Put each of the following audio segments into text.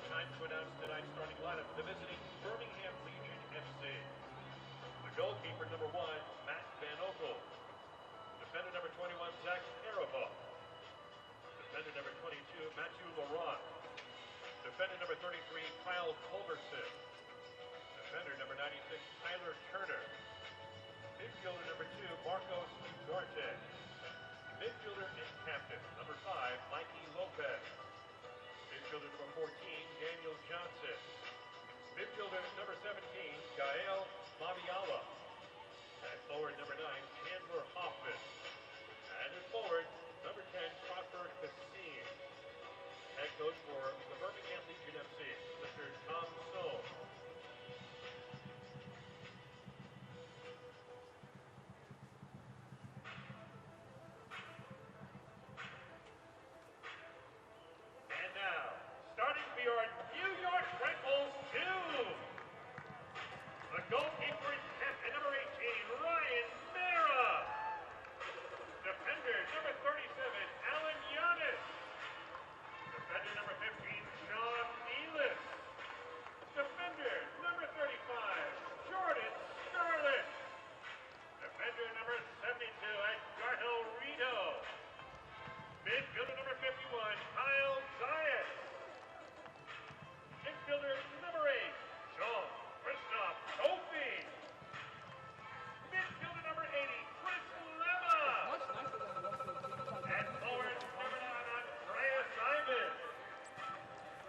time to announce tonight's starting lineup for the visiting Birmingham Legion FC. The goalkeeper, number 1, Matt Van Okel. Defender number 21, Zach Araba. Defender number 22, Matthew Laurent. Defender number 33, Kyle Culberson. Defender number 96, Tyler Turner. Midfielder number 2, Marcos Ugarte. Midfielder and captain, number 5, Mikey Lopez. Midfielder number 14, Daniel Johnson. Midfielder number 17, Gael Mabiala. And forward number 9, Chandler Hoffman. And in forward, number 10, Crawford Cassine. Head coach for the Birmingham Legion FC, Mr. Tom Stone. And now, starting for your New York Red Bulls 2. The goalkeeper is captain number 18, Ryan Mira. Defender number 37, Alan Yanis. Defender number 15, John Nealis. Defender number 35, Jordan Scarlett. Defender number 72, Edgardo Rito. Midfielder number 51, Kyle Zayas. Midfielder number 8, Jean-Christophe Kofi. Midfielder number 80, Chris Lema. And forward number 9, Andreas Simon.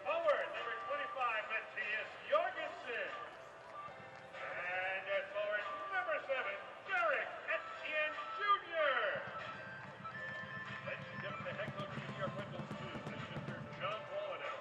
Forward number 25, Matthias Jorgensen. And at forward number 7, Derek Etienne Jr. Ladies and gentlemen, the head coach of the New York Red Bulls 2 is Mr. John Wallenow.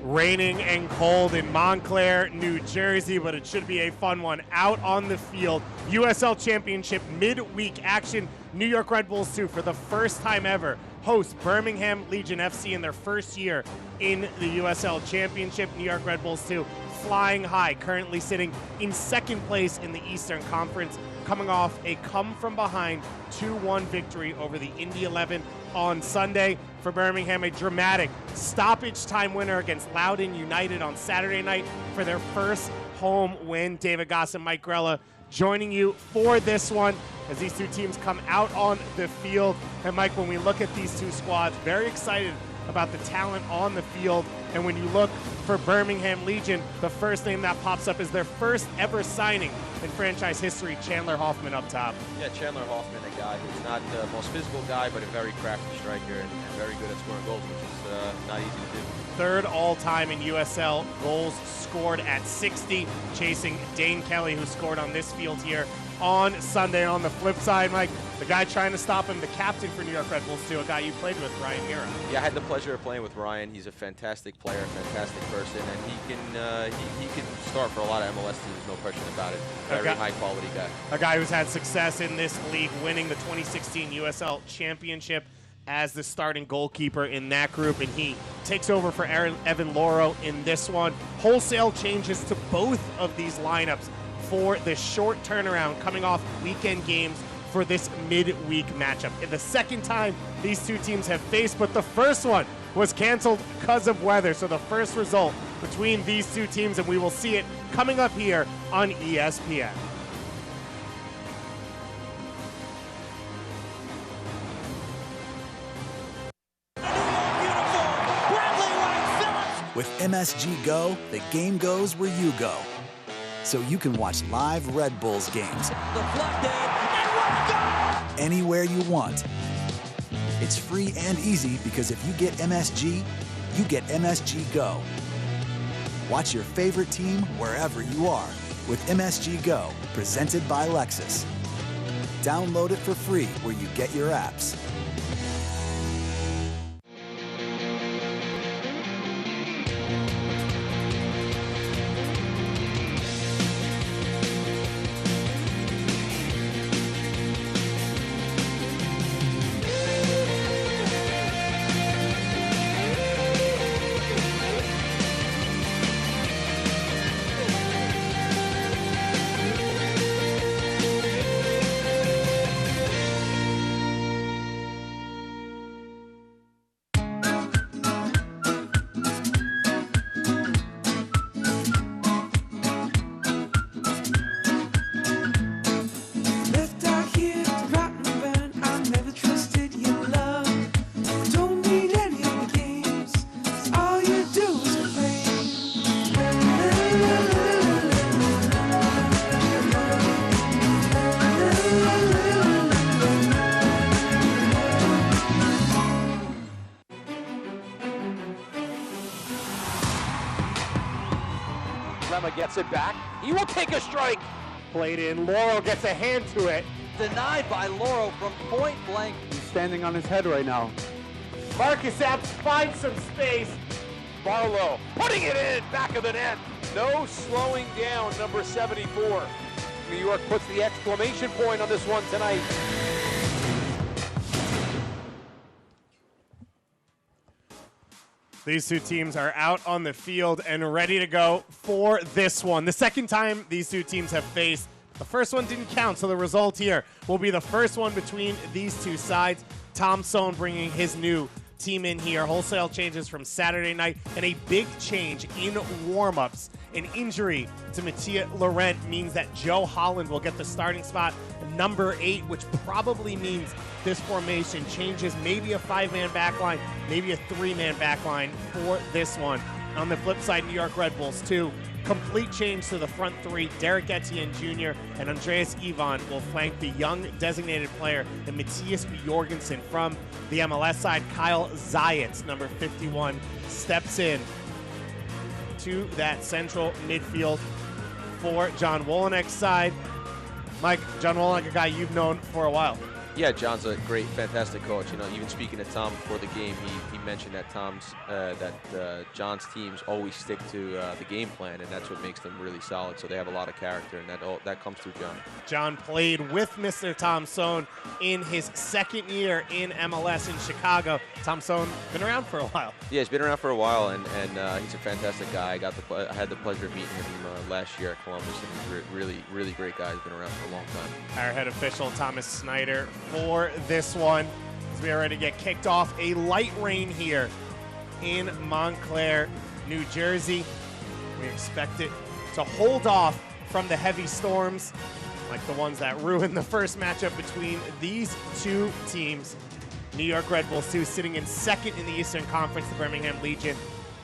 Raining and cold in Montclair, New Jersey, but it should be a fun one out on the field. USL Championship midweek action. New York Red Bulls 2 for the first time ever host Birmingham Legion FC in their first year in the USL Championship. New York Red Bulls 2 flying high, currently sitting in second place in the Eastern Conference, coming off a come-from-behind 2-1 victory over the Indy 11 on Sunday. For Birmingham, a dramatic stoppage time winner against Loudoun United on Saturday night for their first home win. David Goss and Mike Grella joining you for this one as these two teams come out on the field. And Mike, when we look at these two squads, very excited about the talent on the field. And when you look for Birmingham Legion, the first name that pops up is their first ever signing in franchise history, Chandler Hoffman up top. Yeah, Chandler Hoffman, a guy who's not the most physical guy, but a very crafty striker and very good at scoring goals, which is not easy to do. Third all-time in USL goals scored at 60, chasing Dane Kelly, who scored on this field here on Sunday. On the flip side, Mike, the guy trying to stop him, the captain for New York Red Bulls too, a guy you played with, Ryan Mira. Yeah, I had the pleasure of playing with Ryan. He's a fantastic player, a fantastic person, and he can start for a lot of MLS teams, no question about it. Very high-quality guy. A guy who's had success in this league, winning the 2016 USL Championship as the starting goalkeeper in that group, and he takes over for Evan Loro in this one. Wholesale changes to both of these lineups for the short turnaround coming off weekend games for this midweek matchup. And the second time these two teams have faced, but the first one was canceled because of weather. So the first result between these two teams, and we will see it coming up here on ESPN. With MSG Go, the game goes where you go. So you can watch live Red Bulls games anywhere you want. It's free and easy because if you get MSG, you get MSG Go. Watch your favorite team wherever you are with MSG Go, presented by Lexus. Download it for free where you get your apps. Gets it back. He will take a strike. Played in. Loro gets a hand to it. Denied by Loro from point blank. He's standing on his head right now. Marcus Epps finds some space. Barlow putting it in, back of the net. No slowing down, number 74. New York puts the exclamation point on this one tonight. These two teams are out on the field and ready to go for this one. The second time these two teams have faced, the first one didn't count, so the result here will be the first one between these two sides. Tom Sohn bringing his new team in here. Wholesale changes from Saturday night, and a big change in warm-ups. An injury to Mattia Laurent means that Joe Holland will get the starting spot, number 8, which probably means this formation changes, maybe a 5-man backline, maybe a 3-man backline for this one. On the flip side, New York Red Bulls, too. Complete change to the front three. Derek Etienne Jr. and Andreas Ivan will flank the young designated player, and Matthias Jorgensen. From the MLS side, Kyle Zayats, number 51, steps in to that central midfield for John Wolanek's side. Mike, John Wolenek, a guy you've known for a while. Yeah, John's a great, fantastic coach. You know, even speaking to Tom before the game, he mentioned that John's teams always stick to the game plan, and that's what makes them really solid. So they have a lot of character, and that comes through John. John played with Mr. Tom Sohn in his second year in MLS in Chicago. Tom Sohn been around for a while. Yeah, he's been around for a while, and he's a fantastic guy. I had the pleasure of meeting him last year at Columbus, and he's a really great guy. He's been around for a long time. Our head official, Thomas Snyder, for this one, as we are ready to get kicked off. A light rain here in Montclair, New Jersey. We expect it to hold off from the heavy storms like the ones that ruined the first matchup between these two teams. New York Red Bulls 2 sitting in second in the Eastern Conference, the Birmingham Legion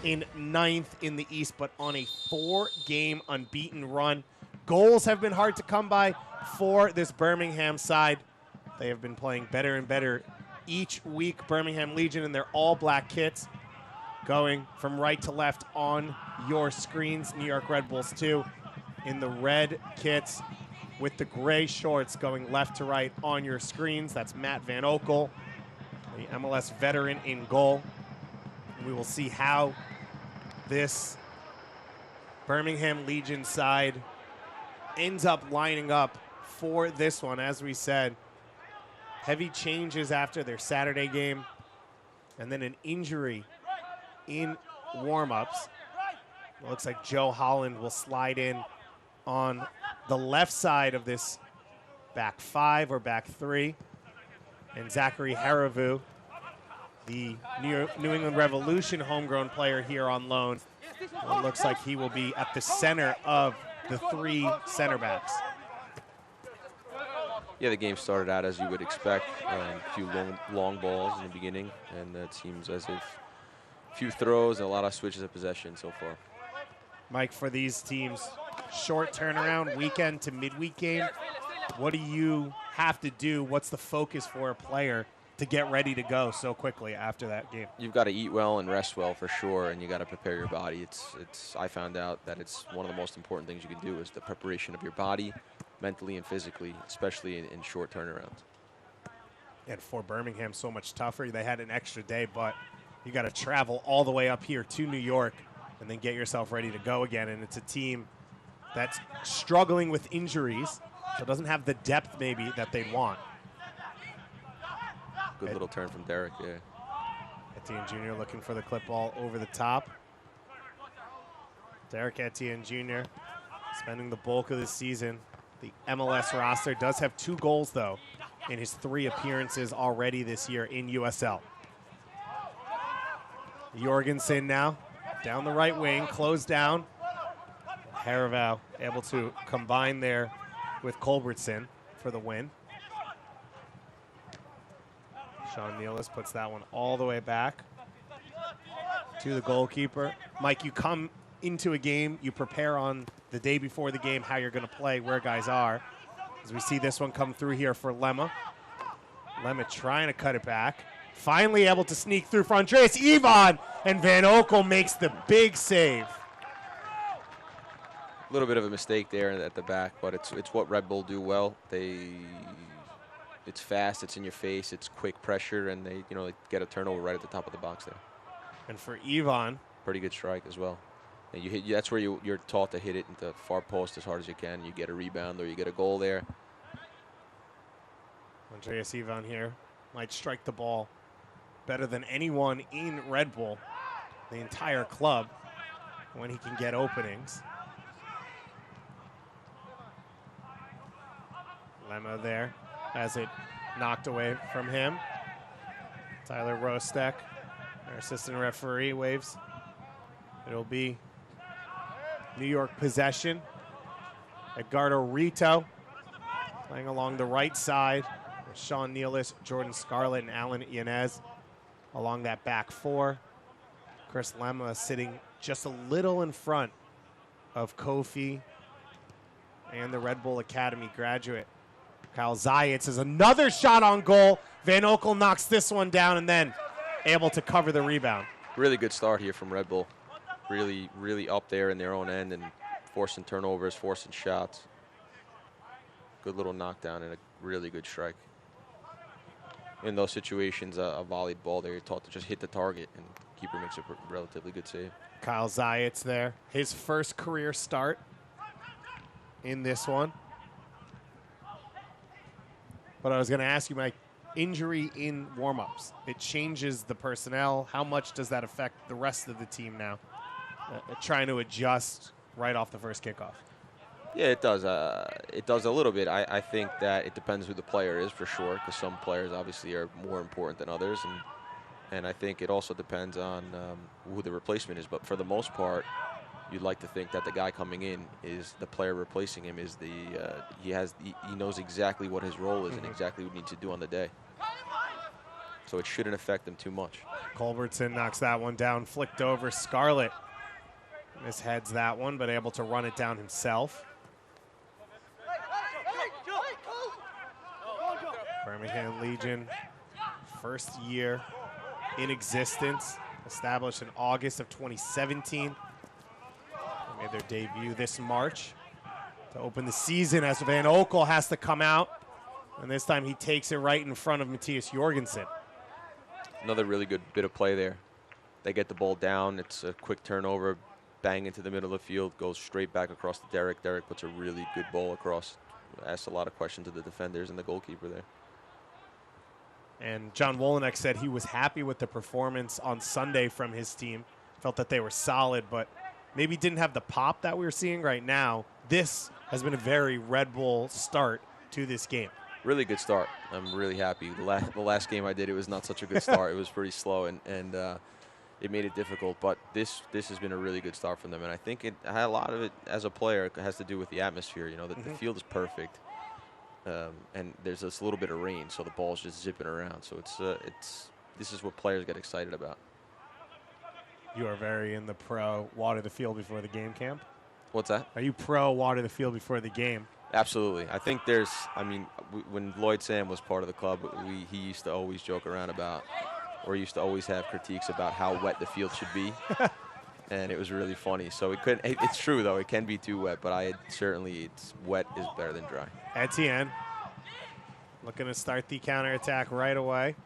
in ninth in the East, but on a 4-game unbeaten run. Goals have been hard to come by for this Birmingham side. They have been playing better and better each week. Birmingham Legion in their all-black kits, going from right to left on your screens. New York Red Bulls 2 in the red kits with the gray shorts, going left to right on your screens. That's Matt Van Oekel, the MLS veteran, in goal. We will see how this Birmingham Legion side ends up lining up for this one. As we said, heavy changes after their Saturday game, and then an injury in warm-ups. It looks like Joe Holland will slide in on the left side of this back 5 or back 3. And Zachary Haravu, the New England Revolution homegrown player here on loan, it looks like he will be at the center of the 3 center backs. Yeah, the game started out as you would expect. A few long balls in the beginning, and it seems as if a few throws and a lot of switches of possession so far. Mike, for these teams, short turnaround, weekend to midweek game, what do you have to do? What's the focus for a player to get ready to go so quickly after that game? You've got to eat well and rest well for sure, and you got to prepare your body. I found out that it's one of the most important things you can do is the preparation of your body, mentally and physically, especially in short turnarounds. And for Birmingham, so much tougher. They had an extra day, but you got to travel all the way up here to New York and then get yourself ready to go again. And it's a team that's struggling with injuries, so doesn't have the depth maybe that they want. Good little turn from Derek there. Etienne Jr. looking for the clip ball over the top. Derek Etienne Jr. spending the bulk of the season. The MLS roster does have 2 goals, though, in his 3 appearances already this year in USL. Jorgensen now down the right wing, closed down. Haravu able to combine there with Culbertson for the win. Sean Nealis puts that one all the way back to the goalkeeper. Mike, you come into a game, you prepare on the day before the game how you're going to play, where guys are. As we see this one come through here for Lemma. Lemma trying to cut it back. Finally able to sneak through for Andreas Ivan, and Van Oekel makes the big save. A little bit of a mistake there at the back, but it's what Red Bull do well. It's fast, it's in your face, it's quick pressure, and they get a turnover right at the top of the box there. And for Ivan, pretty good strike as well. And that's where you're taught to hit it into the far post as hard as you can. You get a rebound or you get a goal there. Andreas Ivan here might strike the ball better than anyone in Red Bull, the entire club, when he can get openings. Lemma there has it knocked away from him. Tyler Rostek, our assistant referee, waves. It'll be New York possession. Edgardo Rito playing along the right side with Sean Nealis, Jordan Scarlett, and Alan Yanez along that back 4. Chris Lemma sitting just a little in front of Kofi and the Red Bull Academy graduate. Kyle Zayats is another shot on goal. Van Oekel knocks this one down and then able to cover the rebound. Really good start here from Red Bull. Really, really up there in their own end and forcing turnovers, forcing shots. Good little knockdown and a really good strike. In those situations, a volleyed ball there, you're taught to just hit the target, and keeper makes a relatively good save. Kyle Zayats there. His first career start in this one. But I was going to ask you, Mike, injury in warm-ups. It changes the personnel. How much does that affect the rest of the team now? Trying to adjust right off the first kickoff. Yeah, it does. It does a little bit. I think that it depends who the player is for sure, because some players obviously are more important than others, and I think it also depends on who the replacement is. But for the most part, you'd like to think that the guy coming in is the player replacing him is he knows exactly what his role is and exactly what he needs to do on the day. so it shouldn't affect them too much. Culbertson knocks that one down, flicked over. Scarlett misheads that one, but able to run it down himself. Birmingham Legion, first year in existence, established in August of 2017. They made their debut this March to open the season as Van Oekel has to come out, and this time he takes it right in front of Matthias Jorgensen. Another really good bit of play there. They get the ball down. It's a quick turnover, bang into the middle of the field, goes straight back across to Derek. Derek puts a really good ball across. Asked a lot of questions to the defenders and the goalkeeper there. And John Wolenek said he was happy with the performance on Sunday from his team. Felt that they were solid, but maybe didn't have the pop that we're seeing right now. This has been a very Red Bull start to this game. Really good start. I'm really happy. The last game I did, it was not such a good start. It was pretty slow, and it made it difficult. But this has been a really good start from them, and I think it had a lot of it as a player has to do with the atmosphere. You know, the field is perfect, and there's this little bit of rain, so the ball's just zipping around. So this is what players get excited about. You are very in the pro water the field before the game camp. What's that? Are you pro water the field before the game? Absolutely. I think when Lloyd Sam was part of the club, he used to always joke around about, or used to always have critiques about how wet the field should be. And it was really funny. So it's true, though. It can be too wet, but it's wet is better than dry. Etienne looking to start the counterattack right away.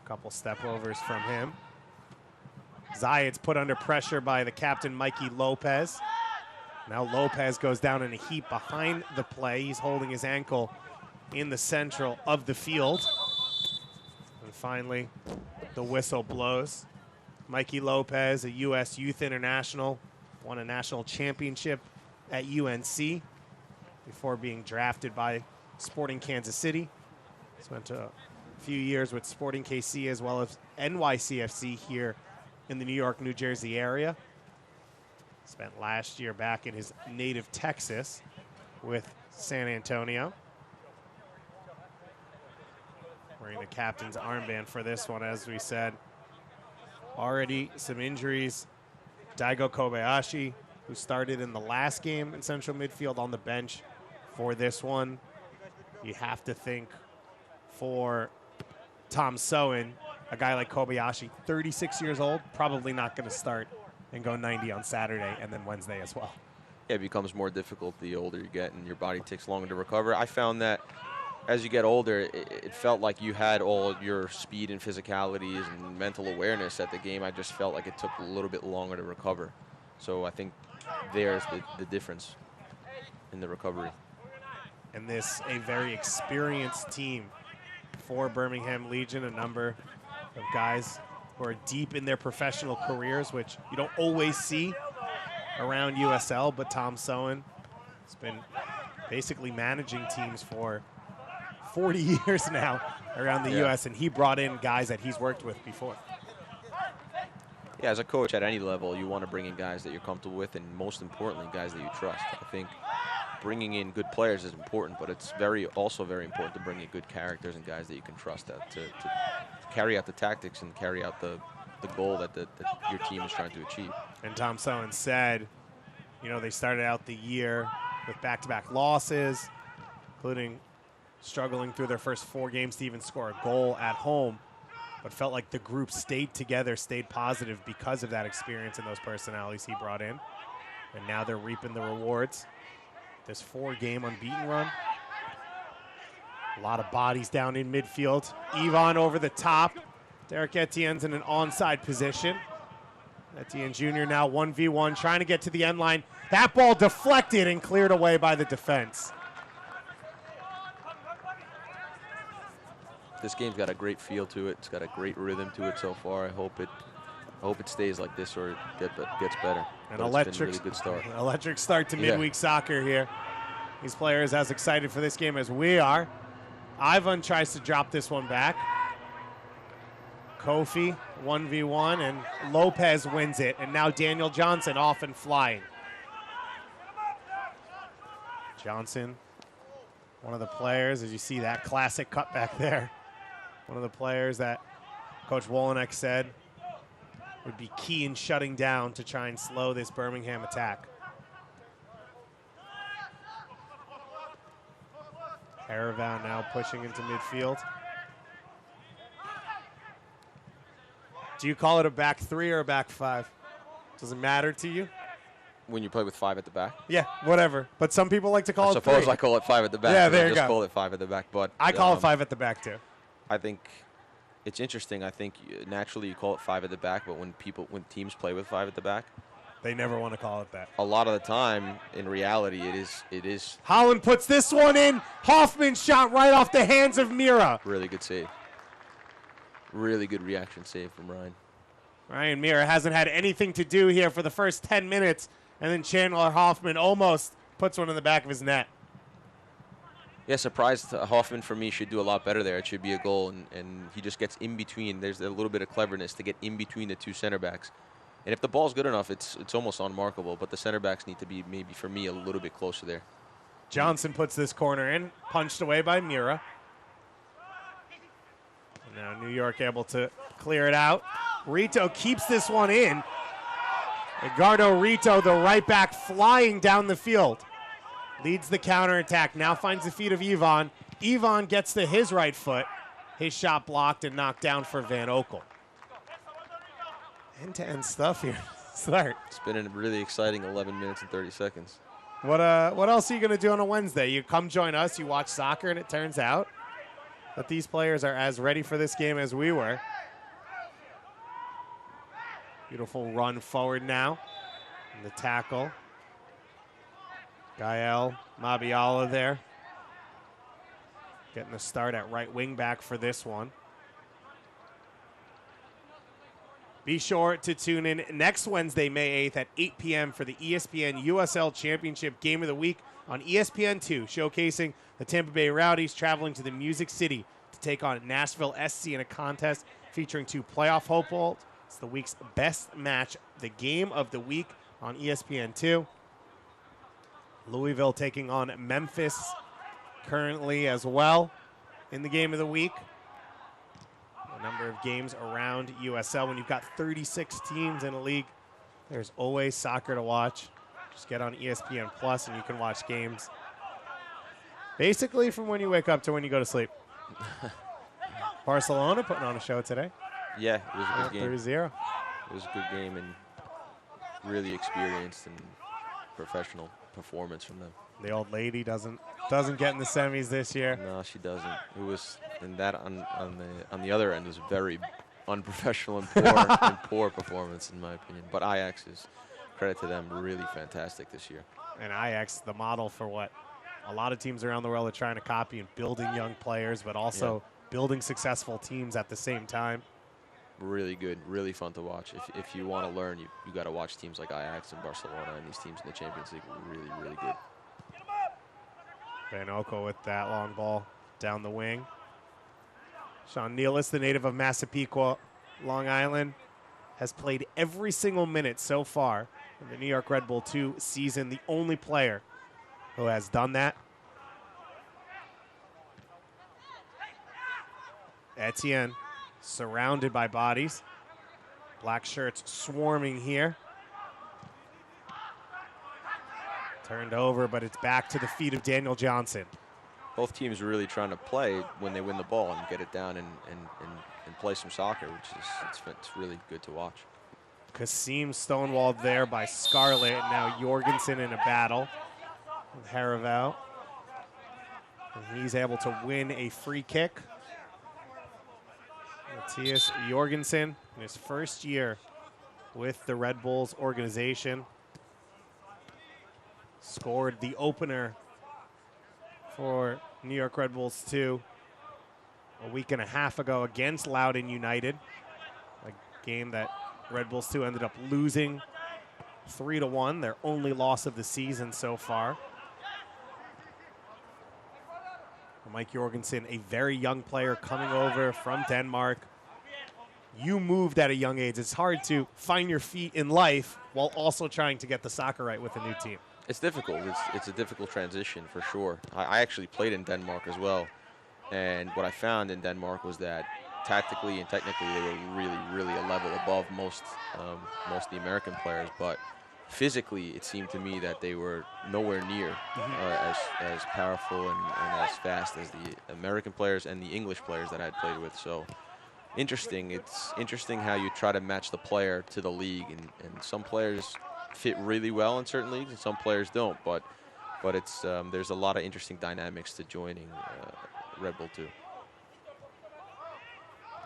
A couple step overs from him. Zayat's put under pressure by the captain, Mikey Lopez. Now Lopez goes down in a heap behind the play. He's holding his ankle in the central of the field. And finally, the whistle blows. Mikey Lopez, a U.S. Youth International, won a national championship at UNC before being drafted by Sporting Kansas City. Spent a few years with Sporting KC as well as NYCFC here in the New York, New Jersey area. Spent last year back in his native Texas with San Antonio. Wearing the captain's armband for this one, as we said. Already some injuries. Daigo Kobayashi, who started in the last game in central midfield, on the bench for this one. You have to think for Tom Sowen, a guy like Kobayashi, 36 years old, probably not going to start and go 90 on Saturday and then Wednesday as well. Yeah, it becomes more difficult the older you get, and your body takes longer to recover. I found that as you get older, it felt like you had all your speed and physicalities and mental awareness at the game. I just felt like it took a little bit longer to recover. So I think there's the difference in the recovery. And this, a very experienced team for Birmingham Legion, a number of guys who are deep in their professional careers, which you don't always see around USL, but Tom Sowen has been basically managing teams for 40 years now around the U.S., and he brought in guys that he's worked with before. Yeah, as a coach at any level, you want to bring in guys that you're comfortable with, and most importantly, guys that you trust. I think bringing in good players is important, but it's also very important to bring in good characters and guys that you can trust to carry out the tactics and carry out the goal that your team is trying to achieve. And Tom Sowen said, you know, they started out the year with back-to-back losses, including struggling through their first 4 games to even score a goal at home, but felt like the group stayed together, stayed positive because of that experience and those personalities he brought in. And now they're reaping the rewards. This 4-game unbeaten run. A lot of bodies down in midfield. Yvonne over the top. Derek Etienne's in an onside position. Etienne Jr. now 1v1, trying to get to the end line. That ball deflected and cleared away by the defense. This game's got a great feel to it. It's got a great rhythm to it so far. I hope it stays like this or gets better. An it's been a really good start. Electric start to midweek soccer here. These players as excited for this game as we are. Ivan tries to drop this one back. Kofi 1v1, and Lopez wins it. And now Daniel Johnson off and flying. Johnson, one of the players, as you see that classic cutback there. One of the players that Coach Wolenek said would be key in shutting down to try and slow this Birmingham attack. Caravan now pushing into midfield. Do you call it a back three or a back five? Does it matter to you? When you play with 5 at the back? Yeah, whatever. But some people like to call it three. I suppose I call it 5 at the back. Yeah, there you just go. call it 5 at the back. But I call it 5 at the back, too. I think it's interesting. I think naturally you call it 5 at the back, but when teams play with 5 at the back, they never want to call it that. A lot of the time, in reality, it is. Holland puts this one in. Hoffman shot right off the hands of Mira. Really good save. Really good reaction save from Ryan. Ryan Mira hasn't had anything to do here for the first 10 minutes, and then Chandler Hoffman almost puts one in the back of his net. Yeah, surprised Hoffman for me should do a lot better there. It should be a goal, and he just gets in between. There's a little bit of cleverness to get in between the two center backs. And if the ball's good enough, it's almost unmarkable. But the center backs need to be, maybe for me, a little bit closer there. Johnson puts this corner in, punched away by Mira. And now New York able to clear it out. Rito keeps this one in. Edgardo Rito, the right back, flying down the field. Leads the counterattack. Now finds the feet of Ivan. Ivan gets to his right foot. His shot blocked and knocked down for Van Oekel. End-to-end stuff here. Start. It's been a really exciting 11 minutes and 30 seconds. What else are you going to do on a Wednesday? You come join us, you watch soccer, and it turns out that these players are as ready for this game as we were. Beautiful run forward now. And the tackle. Gael Mabiala there. Getting the start at right wing back for this one. Be sure to tune in next Wednesday, May 8th at 8 p.m. for the ESPN USL Championship Game of the Week on ESPN2, showcasing the Tampa Bay Rowdies traveling to the Music City to take on Nashville SC in a contest featuring 2 playoff hopefuls. It's the week's best match, the Game of the Week on ESPN2. Louisville taking on Memphis currently as well in the Game of the Week. A number of games around USL. When you've got 36 teams in a league, there's always soccer to watch. Just get on ESPN Plus and you can watch games basically from when you wake up to when you go to sleep. Barcelona putting on a show today. Yeah, it was a good game. 3-0. It was a good game and really experienced and professional performance from them. The old lady doesn't get in the semis this year. No, she doesn't. It was, and that on the other end was very unprofessional and poor performance in my opinion. But Ajax is, credit to them, really fantastic this year. And Ajax, the model for what a lot of teams around the world are trying to copy, and building young players, but also building successful teams at the same time. Really good, really fun to watch. If you want to learn, you got to watch teams like Ajax and Barcelona, and these teams in the Champions League were really, really good. Van Oekel with that long ball down the wing. Sean Nealis, the native of Massapequa, Long Island, has played every single minute so far in the New York Red Bull 2 season, the only player who has done that. Etienne surrounded by bodies. Black shirts swarming here. Turned over, but it's back to the feet of Daniel Johnson. Both teams are really trying to play when they win the ball and get it down and play some soccer, which is it's really good to watch. Kasim stonewalled there by Scarlett. Now Jorgensen in a battle with Haravel. And he's able to win a free kick. Matthias Jorgensen in his first year with the Red Bulls organization. Scored the opener for New York Red Bulls 2 a week and a half ago against Loudoun United. A game that Red Bulls 2 ended up losing 3-1, their only loss of the season so far. Mike Jorgensen, a very young player coming over from Denmark. You moved at a young age. It's hard to find your feet in life while also trying to get the soccer right with a new team. It's difficult. It's a difficult transition for sure. I actually played in Denmark as well. And what I found in Denmark was that tactically and technically they were really a level above most of the American players, but physically it seemed to me that they were nowhere near as powerful and as fast as the American players and the English players that I had played with. So interesting. It's interesting how you try to match the player to the league, and some players fit really well in certain leagues and some players don't, but it's there's a lot of interesting dynamics to joining Red Bull 2.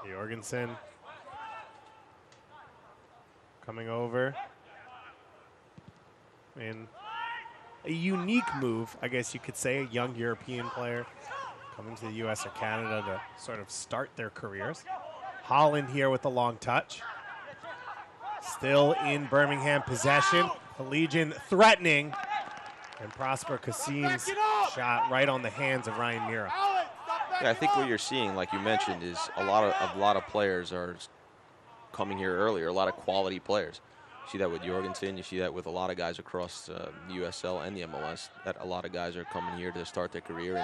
Jorgensen coming over in a unique move, I guess you could say, a young European player coming to the U.S. or Canada to sort of start their careers. Holland here with the long touch. Still in Birmingham possession. The Legion threatening. And Prosper Kasim's shot right on the hands of Ryan Mira. Yeah, I think what you're seeing, like you mentioned, is a lot of players are coming here earlier, a lot of quality players. You see that with Jorgensen, you see that with a lot of guys across the USL and the MLS, that a lot of guys are coming here to start their career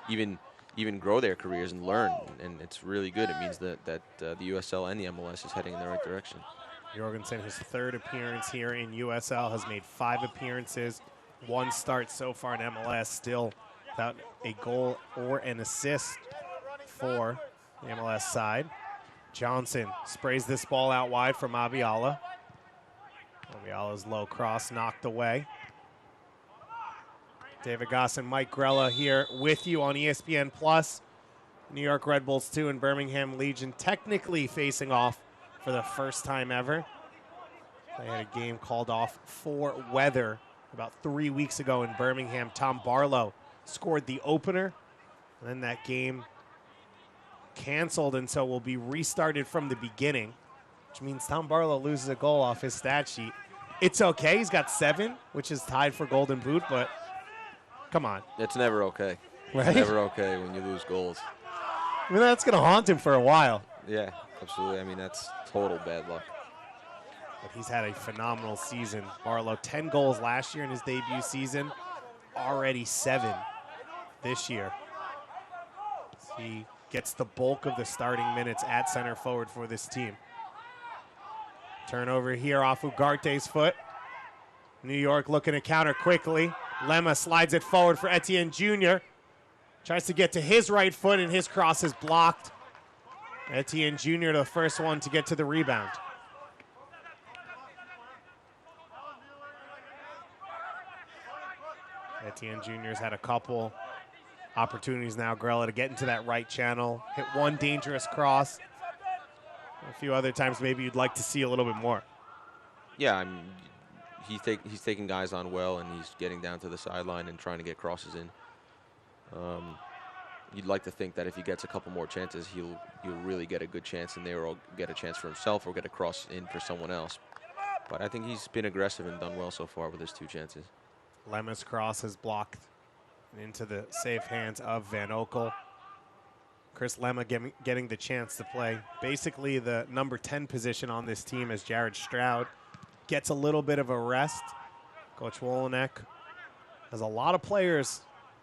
and even grow their careers and learn, and it's really good. It means that the USL and the MLS is heading in the right direction. Jorgensen, his third appearance here in USL, has made 5 appearances, 1 start so far in MLS, still without a goal or an assist for the MLS side. Johnson sprays this ball out wide from Aviala. Aviala's low cross knocked away. David Goss and Mike Grella here with you on ESPN Plus. New York Red Bulls 2 and Birmingham Legion technically facing off for the first time ever. They had a game called off for weather about 3 weeks ago in Birmingham. Tom Barlow scored the opener, and then that game canceled, and so will be restarted from the beginning, which means Tom Barlow loses a goal off his stat sheet. It's okay. He's got 7, which is tied for Golden Boot, but come on. It's never okay. Right? It's never okay when you lose goals. I mean, that's going to haunt him for a while. Yeah, absolutely. I mean, that's total bad luck. But he's had a phenomenal season. Barlow, 10 goals last year in his debut season, already 7 this year. He gets the bulk of the starting minutes at center forward for this team. Turnover here off Ugarte's foot. New York looking to counter quickly. Lemma slides it forward for Etienne Jr. Tries to get to his right foot, and his cross is blocked. Etienne Jr. the first one to get to the rebound. Etienne Jr.'s had a couple opportunities now, Grella, to get into that right channel. Hit one dangerous cross. A few other times maybe you'd like to see a little bit more. Yeah, he's taking guys on well, and he's getting down to the sideline and trying to get crosses in. You'd like to think that if he gets a couple more chances, he'll really get a good chance in there, or get a chance for himself, or get a cross in for someone else. But I think he's been aggressive and done well so far with his 2 chances. Lemma's cross is blocked into the safe hands of Van Oekel. Chris Lemma getting the chance to play basically the number 10 position on this team as Jared Stroud gets a little bit of a rest. Coach Wolenek has a lot of players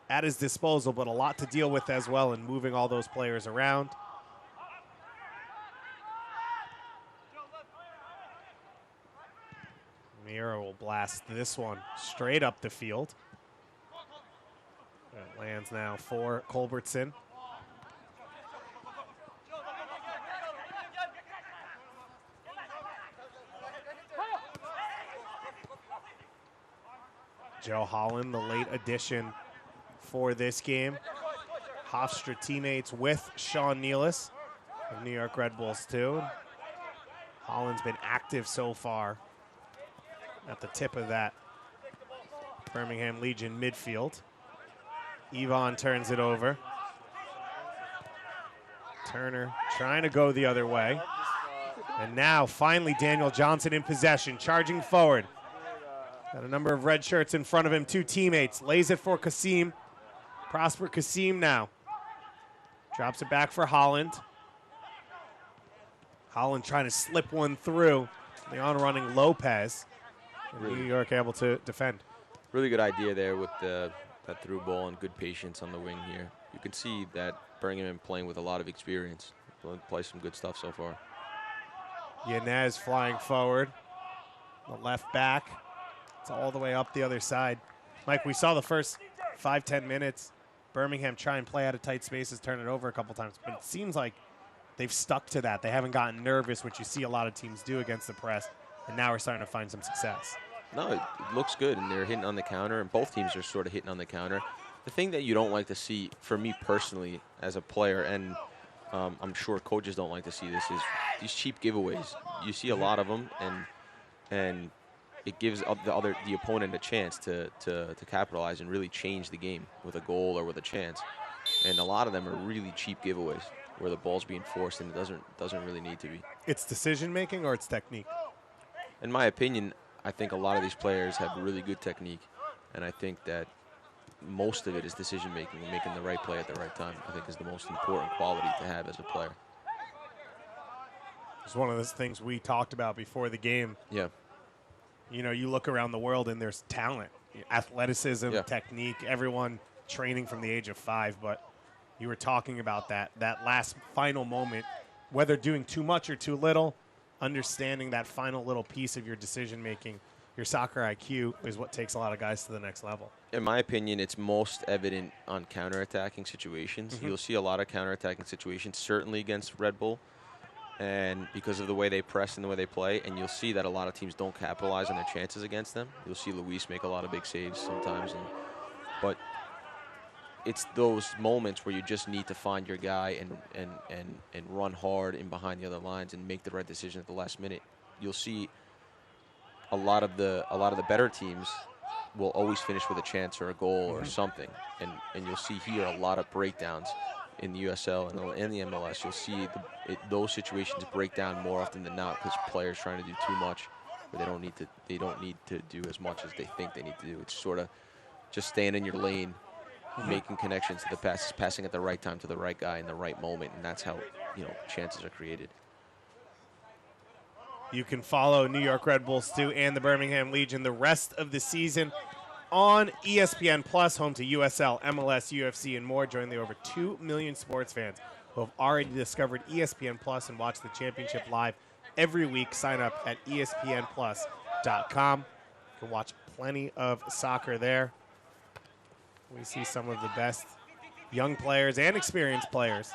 at his disposal, but a lot to deal with as well in moving all those players around. Mira will blast this one straight up the field. It lands now for Culbertson. Joe Holland, the late addition for this game. Hofstra teammates with Sean Nealis of New York Red Bulls 2. Holland's been active so far at the tip of that Birmingham Legion midfield. Yvonne turns it over. Turner trying to go the other way. And now finally Daniel Johnson in possession, charging forward. Got a number of red shirts in front of him, 2 teammates. Lays it for Kasim. Prosper Kasim now. Drops it back for Holland. Holland trying to slip one through. The on-running Lopez. And New York able to defend. Really good idea there with that through ball and good patience on the wing here. You can see that Birmingham playing with a lot of experience. Play some good stuff so far. Yanez flying forward. The left back. It's all the way up the other side. Mike, we saw the first 5-10 minutes. Birmingham try and play out of tight spaces, turn it over a couple times. But it seems like they've stuck to that. They haven't gotten nervous, which you see a lot of teams do against the press. And now we're starting to find some success. No, it looks good, and they're hitting on the counter, and both teams are sort of hitting on the counter. The thing that you don't like to see, for me personally, as a player, and I'm sure coaches don't like to see this, is these cheap giveaways. You see a lot of them, and it gives the opponent a chance to capitalize and really change the game with a goal or with a chance. And a lot of them are really cheap giveaways where the ball's being forced and it doesn't really need to be. It's decision making or it's technique? In my opinion, I think a lot of these players have really good technique, and I think that most of it is decision making and making the right play at the right time. I think is the most important quality to have as a player. It's one of those things we talked about before the game. Yeah. You know, you look around the world and there's talent, athleticism, technique, everyone training from the age of 5. But you were talking about that last final moment, whether doing too much or too little, understanding that final little piece of your decision making, your soccer IQ is what takes a lot of guys to the next level. In my opinion, it's most evident on counterattacking situations. You'll see a lot of counterattacking situations, certainly against Red Bull, and because of the way they press and the way they play, and you'll see that a lot of teams don't capitalize on their chances against them. You'll see Luis make a lot of big saves sometimes, but it's those moments where you just need to find your guy and run hard in behind the other lines and make the right decision at the last minute. You'll see a lot of the better teams will always finish with a chance or a goal or something, and you'll see here a lot of breakdowns in the USL and the MLS. You'll see those situations break down more often than not because players trying to do too much, but they don't need to do as much as they think they need to do. It's sort of just staying in your lane, making connections to the passes, passing at the right time to the right guy in the right moment, and that's how chances are created. You can follow New York Red Bulls 2 and the Birmingham Legion the rest of the season on ESPN Plus, home to USL, MLS, UFC, and more. Join the over 2 million sports fans who have already discovered ESPN Plus and watch the championship live every week. Sign up at espnplus.com. You can watch plenty of soccer there. We see some of the best young players and experienced players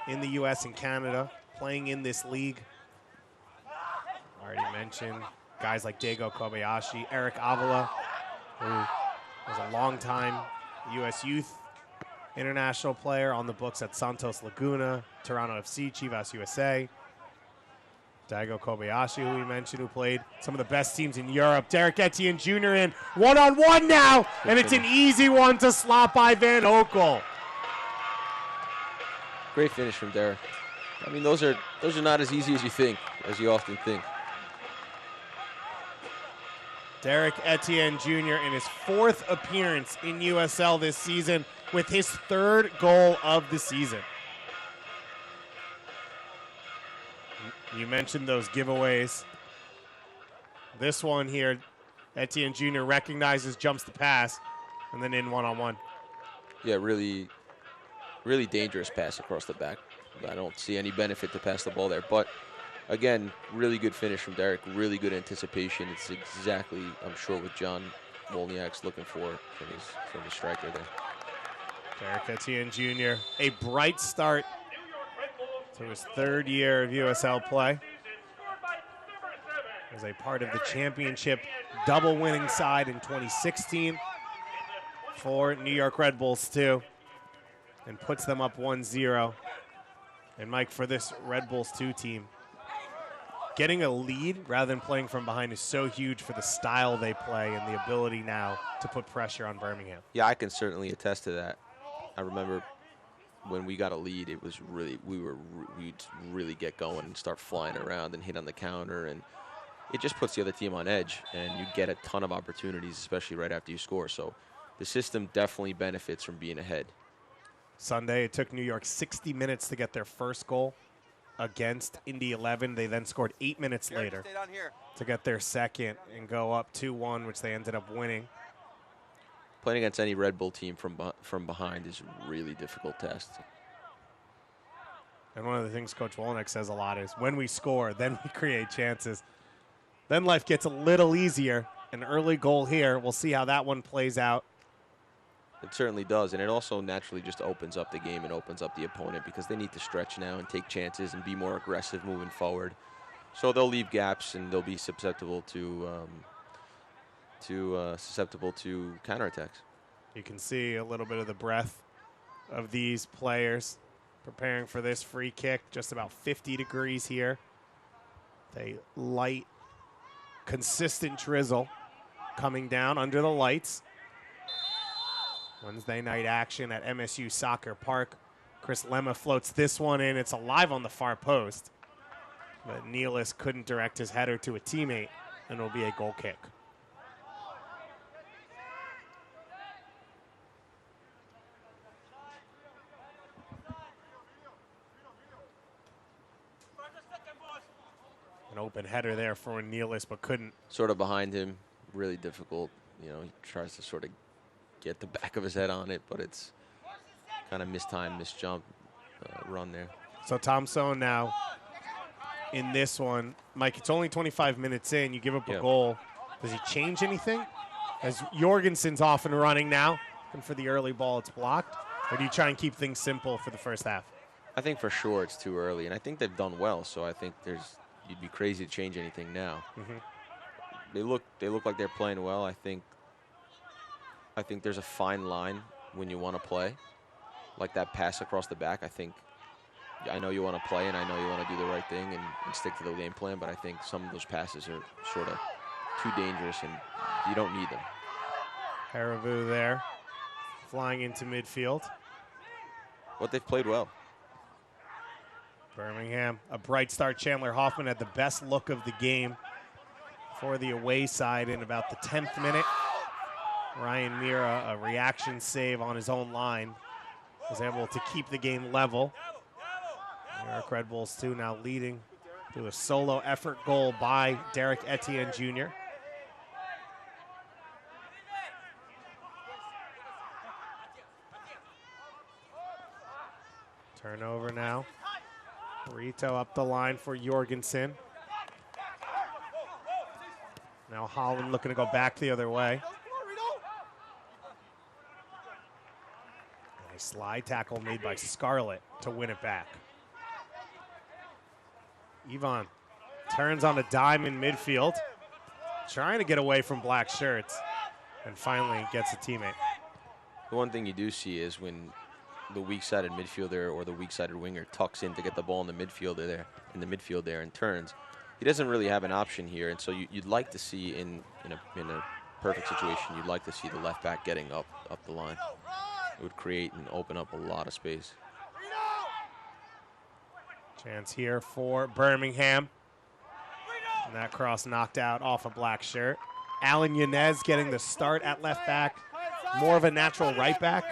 in the U.S. and Canada playing in this league. Already mentioned guys like Diego Kobayashi, Eric Avila, who was a long-time U.S. youth international player on the books at Santos Laguna, Toronto FC, Chivas USA. Diego Kobayashi, who we mentioned, who played some of the best teams in Europe. Derek Etienne Jr. in one-on-one now, and it's an easy one to slot by Van Oekel. Great finish from Derek. I mean, those are not as easy as you think, as you often think. Derek Etienne Jr. in his 4th appearance in USL this season with his 3rd goal of the season. You mentioned those giveaways. This one here, Etienne Jr. recognizes, jumps the pass, and then in one-on-one. Yeah, really, really dangerous pass across the back. I don't see any benefit to pass the ball there. But, again, really good finish from Derek, really good anticipation. It's exactly, I'm sure, what John Wolniak's looking for from his striker there. Derek Etienne Jr., a bright start to his 3rd year of USL play. As a part of the championship double winning side in 2016 for New York Red Bulls 2, and puts them up 1-0. And Mike, for this Red Bulls 2 team, getting a lead rather than playing from behind is so huge for the style they play and the ability now to put pressure on Birmingham. Yeah, I can certainly attest to that. I remember when we got a lead, it was really we'd really get going and start flying around and hit on the counter, and it just puts the other team on edge, and you get a ton of opportunities, especially right after you score. So the system definitely benefits from being ahead. Sunday, it took New York 60 minutes to get their first goal against Indy 11. They then scored 8 minutes later to get their second and go up 2-1, which they ended up winning. Playing against any Red Bull team from behind is a really difficult test. And one of the things Coach Wolnick says a lot is when we score, then we create chances. Then life gets a little easier. An early goal here. We'll see how that one plays out. It certainly does, and it also naturally just opens up the game and opens up the opponent because they need to stretch now and take chances and be more aggressive moving forward. So they'll leave gaps and they'll be susceptible to counterattacks. You can see a little bit of the breath of these players preparing for this free kick. Just about 50 degrees here. A light, consistent drizzle coming down under the lights. Wednesday night action at MSU Soccer Park. Chris Lemma floats this one in. It's alive on the far post. But Nealis couldn't direct his header to a teammate, and it'll be a goal kick. An open header there for Nealis, but couldn't. Sort of behind him, really difficult. You know, he tries to sort of get the back of his head on it, but it's kind of mistimed, misjump run there. So Thompson now in this one. Mike, it's only 25 minutes in. You give up a goal. Does he change anything? As Jorgensen's off and running now, and for the early ball, it's blocked? Or do you try and keep things simple for the first half? I think for sure it's too early, and I think they've done well, so I think you'd be crazy to change anything now. They look like they're playing well. I think there's a fine line when you want to play, like that pass across the back. I know you want to play, and I know you want to do the right thing and stick to the game plan, but I think some of those passes are sort of too dangerous, and you don't need them. Haravu there, flying into midfield. But they've played well. Birmingham, a bright start. Chandler Hoffman had the best look of the game for the away side in about the 10th minute. Ryan Mira, a reaction save on his own line, was able to keep the game level. New York Red Bulls, too, now leading to a solo effort goal by Derek Etienne Jr. Turnover now. Rito up the line for Jorgensen. Now Holland looking to go back the other way. A slide tackle made by Scarlett to win it back. Yvonne turns on a dime in midfield, trying to get away from black shirts, and finally gets a teammate. The one thing you do see is when the weak-sided midfielder or the weak-sided winger tucks in to get the ball in the midfield there and turns, he doesn't really have an option here, and so you'd like to see in a perfect situation, you'd like to see the left back getting up the line. It would create and open up a lot of space. Chance here for Birmingham. And that cross knocked out off a black shirt. Alan Yanez getting the start at left back. More of a natural right back,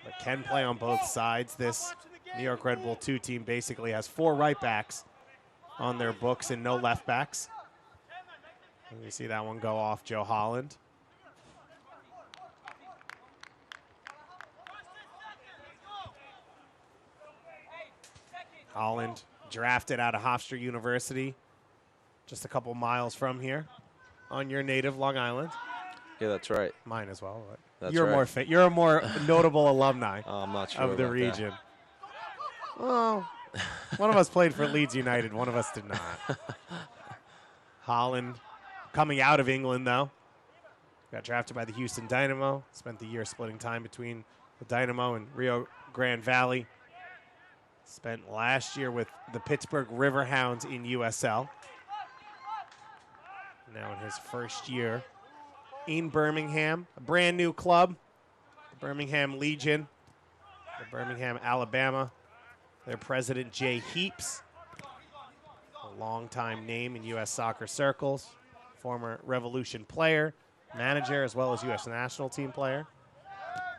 but can play on both sides. This New York Red Bull 2 team basically has 4 right backs on their books and no left backs. And you see that one go off Joe Holland. Holland drafted out of Hofstra University, just a couple miles from here, on your native Long Island. Yeah, that's right. Mine as well. But that's you're right. You're a more notable alumni I'm not sure of the about region. That. Well, one of us played for Leeds United. One of us did not. Holland coming out of England, though. Got drafted by the Houston Dynamo. Spent the year splitting time between the Dynamo and Rio Grande Valley. Spent last year with the Pittsburgh Riverhounds in USL. Now in his first year in Birmingham, a brand new club, the Birmingham Legion, the Birmingham, Alabama. Their president, Jay Heaps, a longtime name in U.S. soccer circles, former Revolution player, manager, as well as U.S. national team player.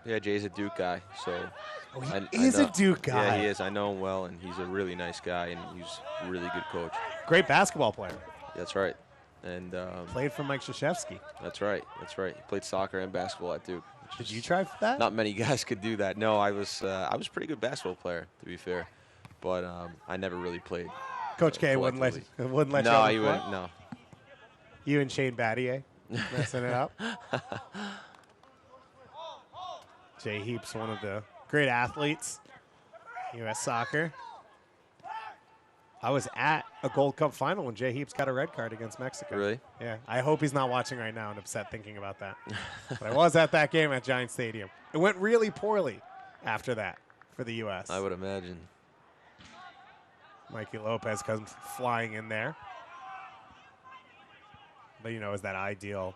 Yeah, Jay's a Duke guy, so. Oh, he is a Duke guy. Yeah, he is. I know him well, and he's a really nice guy, and he's a really good coach. Great basketball player. That's right. And played for Mike Krzyzewski. That's right. That's right. He played soccer and basketball at Duke. Did you try for that? Not many guys could do that. No, I was a pretty good basketball player, to be fair. but I never really played. Coach K wouldn't let you on the No, he court? wouldn't. No. You and Shane Battier messing it up. Jay Heaps, one of the great athletes, U.S. soccer. I was at a Gold Cup final when Jay Heaps got a red card against Mexico. Really? Yeah. I hope he's not watching right now and upset thinking about that. But I was at that game at Giant Stadium. It went really poorly after that for the U.S. I would imagine. Mikey Lopez comes flying in there. But, you know, is that ideal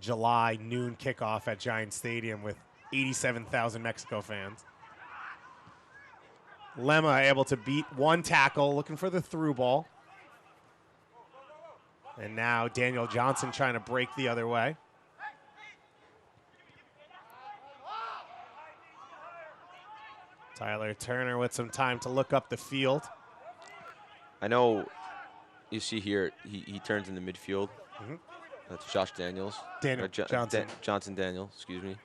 July noon kickoff at Giant Stadium with 87,000 Mexico fans. Lemma able to beat one tackle, looking for the through ball. And now Daniel Johnson trying to break the other way. Tyler Turner with some time to look up the field. I know you see here, he turns in the midfield. That's Josh Daniels. Johnson. Johnson Daniels, excuse me.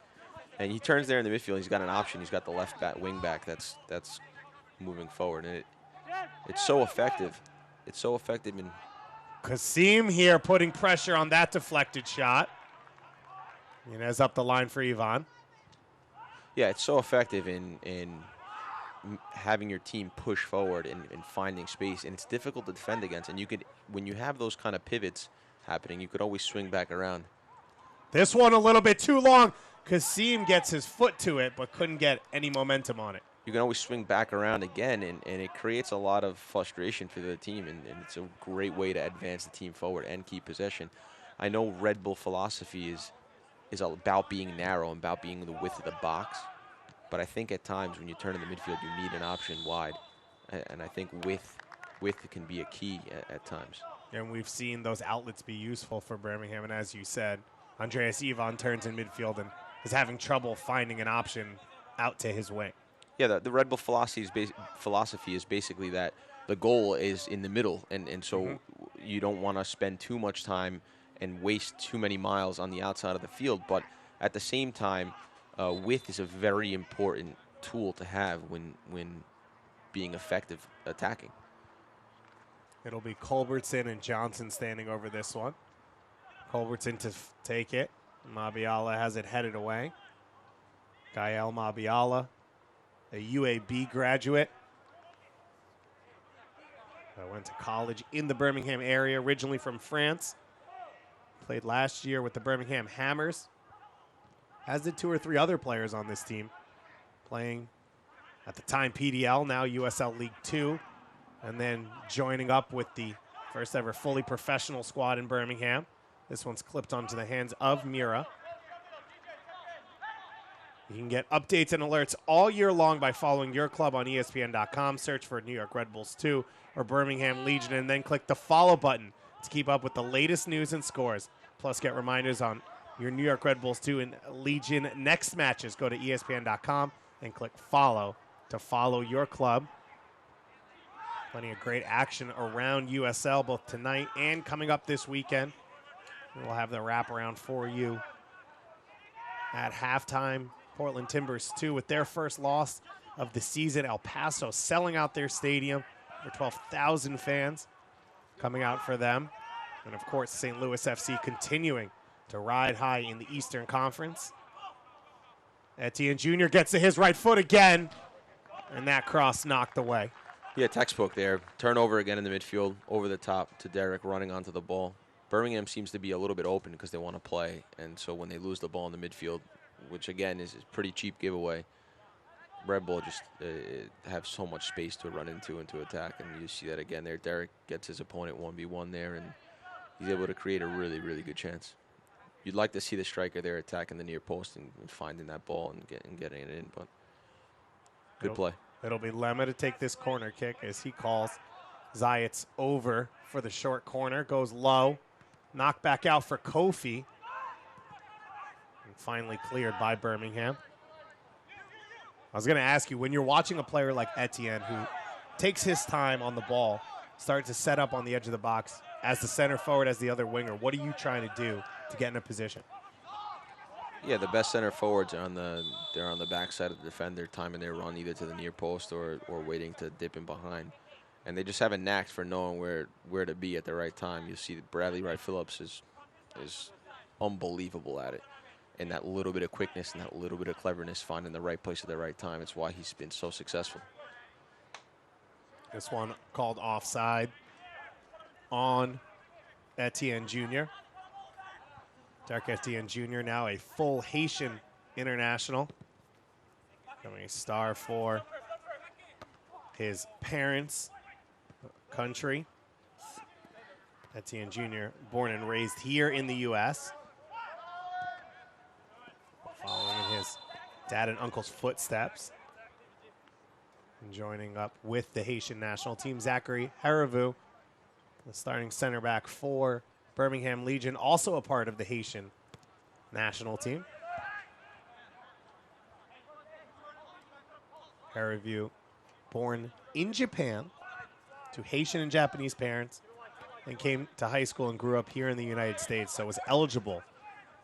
And he turns there in the midfield. He's got an option. He's got the left back, wing back that's moving forward. And it's so effective. It's so effective. And Kasim here putting pressure on that deflected shot. Inez up the line for Ivan. yeah, it's so effective in having your team push forward and finding space. And it's difficult to defend against. And you could, when you have those kind of pivots happening, you could always swing back around. This one a little bit too long. Kasim gets his foot to it, but couldn't get any momentum on it. You can always swing back around again, and it creates a lot of frustration for the team, and it's a great way to advance the team forward and keep possession. I know Red Bull philosophy is about being narrow and about being the width of the box, but I think at times when you turn in the midfield, you need an option wide, and I think width can be a key at times. And we've seen those outlets be useful for Birmingham, and as you said, Andreas Ivan turns in midfield and is having trouble finding an option out to his wing. Yeah, the Red Bull philosophy is basically that the goal is in the middle, and so you don't want to spend too much time and waste too many miles on the outside of the field. But at the same time, width is a very important tool to have when being effective attacking. It'll be Culbertson and Johnson standing over this one. Culbertson to take it. Mabiala has it headed away. Gael Mabiala, a UAB graduate. Went to college in the Birmingham area, originally from France. Played last year with the Birmingham Hammers. As did 2 or 3 other players on this team. Playing at the time PDL, now USL League 2. And then joining up with the first ever fully professional squad in Birmingham. This one's clipped onto the hands of Mira. You can get updates and alerts all year long by following your club on ESPN.com. Search for New York Red Bulls 2 or Birmingham Legion, and then click the follow button to keep up with the latest news and scores. Plus, get reminders on your New York Red Bulls 2 and Legion next matches. Go to ESPN.com and click follow to follow your club. Plenty of great action around USL both tonight and coming up this weekend. We'll have the wraparound for you at halftime. Portland Timbers 2 with their first loss of the season. El Paso selling out their stadium for 12,000 fans coming out for them. And, of course, St. Louis FC continuing to ride high in the Eastern Conference. Etienne Jr. gets to his right foot again, and that cross knocked away. Yeah, textbook there. Turnover again in the midfield, over the top to Derek running onto the ball. Birmingham seems to be a little bit open because they want to play, and so when they lose the ball in the midfield, which again is a pretty cheap giveaway, Red Bull just have so much space to run into and to attack, and you see that again there. Derek gets his opponent 1v1 there, and he's able to create a really, really good chance. You'd like to see the striker there attacking the near post and finding that ball and getting it in, but good play. It'll be Lemma to take this corner kick as he calls Zayat's over for the short corner. Goes low. Knocked back out for Kofi. And finally cleared by Birmingham. I was going to ask you, when you're watching a player like Etienne who takes his time on the ball, starts to set up on the edge of the box as the center forward, as the other winger, what are you trying to do to get in a position? Yeah, the best center forwards are they're on the backside of the defender, timing their run either to the near post or waiting to dip in behind. And they just have a knack for knowing where to be at the right time. You see that Bradley Wright Phillips is unbelievable at it. And that little bit of quickness and that little bit of cleverness, finding the right place at the right time. It's why he's been so successful. This one called offside on Etienne Jr. Derek Etienne Jr. now a full Haitian international. Becoming a star for his parents' country. Etienne Jr. born and raised here in the U.S. Following in his dad and uncle's footsteps. And joining up with the Haitian national team, Zachary Harivu, the starting center back for Birmingham Legion, also a part of the Haitian national team. Harivu, born in Japan to Haitian and Japanese parents, and came to high school and grew up here in the United States, so was eligible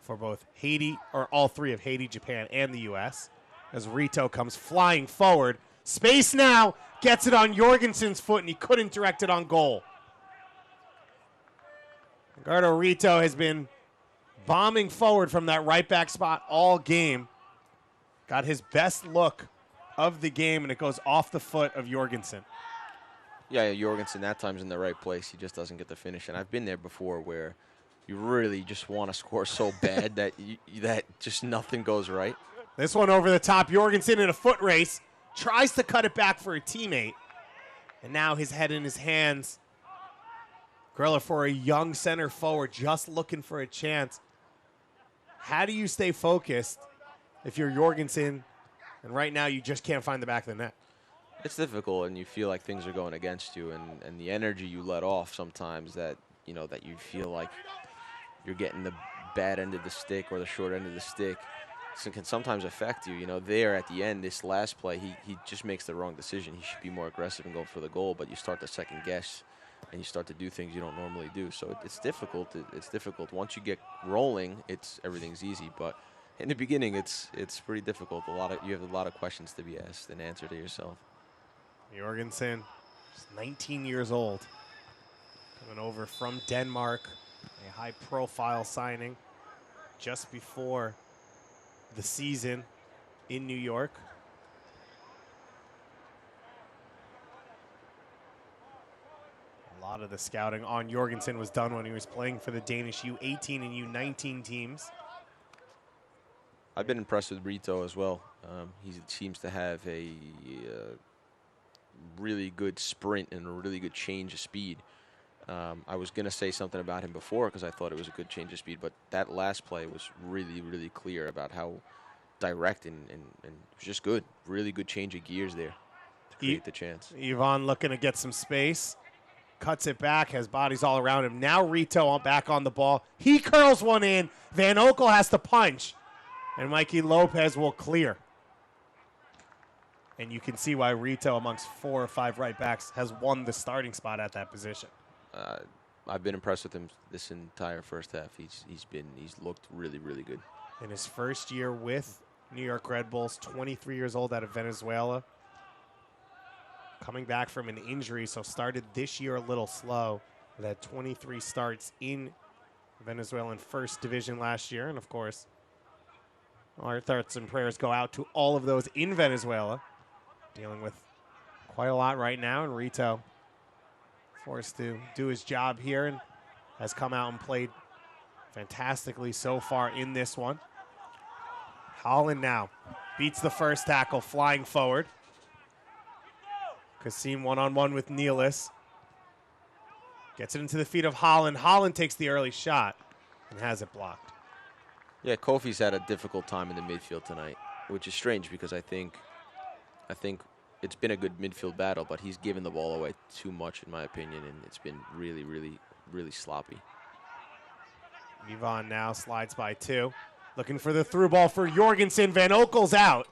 for both Haiti, or all three of Haiti, Japan, and the U.S. As Rito comes flying forward. Space now, gets it on Jorgensen's foot, and he couldn't direct it on goal. Ricardo Rito has been bombing forward from that right back spot all game. Got his best look of the game, and it goes off the foot of Jorgensen. Yeah, Jorgensen that time's in the right place. He just doesn't get the finish. And I've been there before where you really just want to score so bad that that just nothing goes right. This one over the top. Jorgensen in a foot race. Tries to cut it back for a teammate. And now his head in his hands. Griller for a young center forward just looking for a chance. How do you stay focused if you're Jorgensen and right now you just can't find the back of the net? It's difficult, and you feel like things are going against you, and the energy you let off sometimes that you feel like you're getting the bad end of the stick or the short end of the stick. So it can sometimes affect you. There at the end, this last play, he just makes the wrong decision. He should be more aggressive and go for the goal, but you start to second guess, and you start to do things you don't normally do. So it's difficult. It's difficult. Once you get rolling, everything's easy. But in the beginning, it's pretty difficult. You have a lot of questions to be asked and answer to yourself. Jorgensen, just 19 years old, coming over from Denmark, a high-profile signing just before the season in New York. A lot of the scouting on Jorgensen was done when he was playing for the Danish U18 and U19 teams. I've been impressed with Rito as well. He seems to have a really good sprint and a really good change of speed. I was going to say something about him before because I thought it was a good change of speed, but that last play was really, really clear about how direct and just good. Really good change of gears there to create the chance. Yvonne looking to get some space. Cuts it back, has bodies all around him. Now Rito back on the ball. He curls one in. Van Oekel has to punch, and Mikey Lopez will clear. And you can see why Rito, amongst 4 or 5 right backs, has won the starting spot at that position. I've been impressed with him this entire first half. He's looked really, really good. In his first year with New York Red Bulls, 23 years old, out of Venezuela. Coming back from an injury, so started this year a little slow. But had 23 starts in Venezuelan First Division last year. And, of course, our thoughts and prayers go out to all of those in Venezuela. Dealing with quite a lot right now. And Rito forced to do his job here and has come out and played fantastically so far in this one. Holland now beats the first tackle, flying forward. Kasim one-on-one with Nealis. Gets it into the feet of Holland. Holland takes the early shot and has it blocked. Yeah, Kofi's had a difficult time in the midfield tonight, which is strange because I think it's been a good midfield battle, but he's given the ball away too much, in my opinion, and it's been really, really, really sloppy. Yvonne now slides by 2. Looking for the through ball for Jorgensen. Van Oekel's out,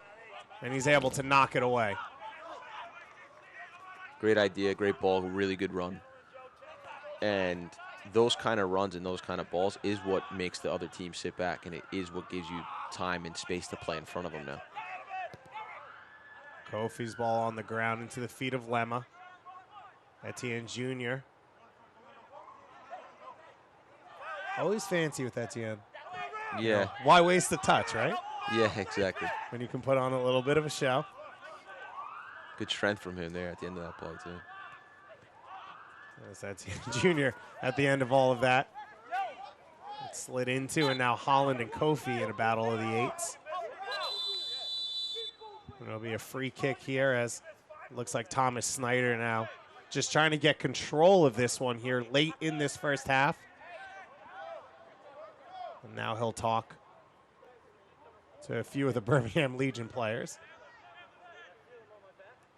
and he's able to knock it away. Great idea, great ball, really good run. And those kind of runs and those kind of balls is what makes the other team sit back, and it is what gives you time and space to play in front of him now. Kofi's ball on the ground into the feet of Lemma. Etienne Jr. Always fancy with Etienne. Yeah. You know, why waste the touch, right? Yeah, exactly. When you can put on a little bit of a show. Good strength from him there at the end of that play, too. There's Etienne Jr. at the end of all of that. It slid into, and now Holland and Kofi in a battle of the eights. And it'll be a free kick here, as it looks like Thomas Snyder now just trying to get control of this one here late in this first half. And now he'll talk to a few of the Birmingham Legion players.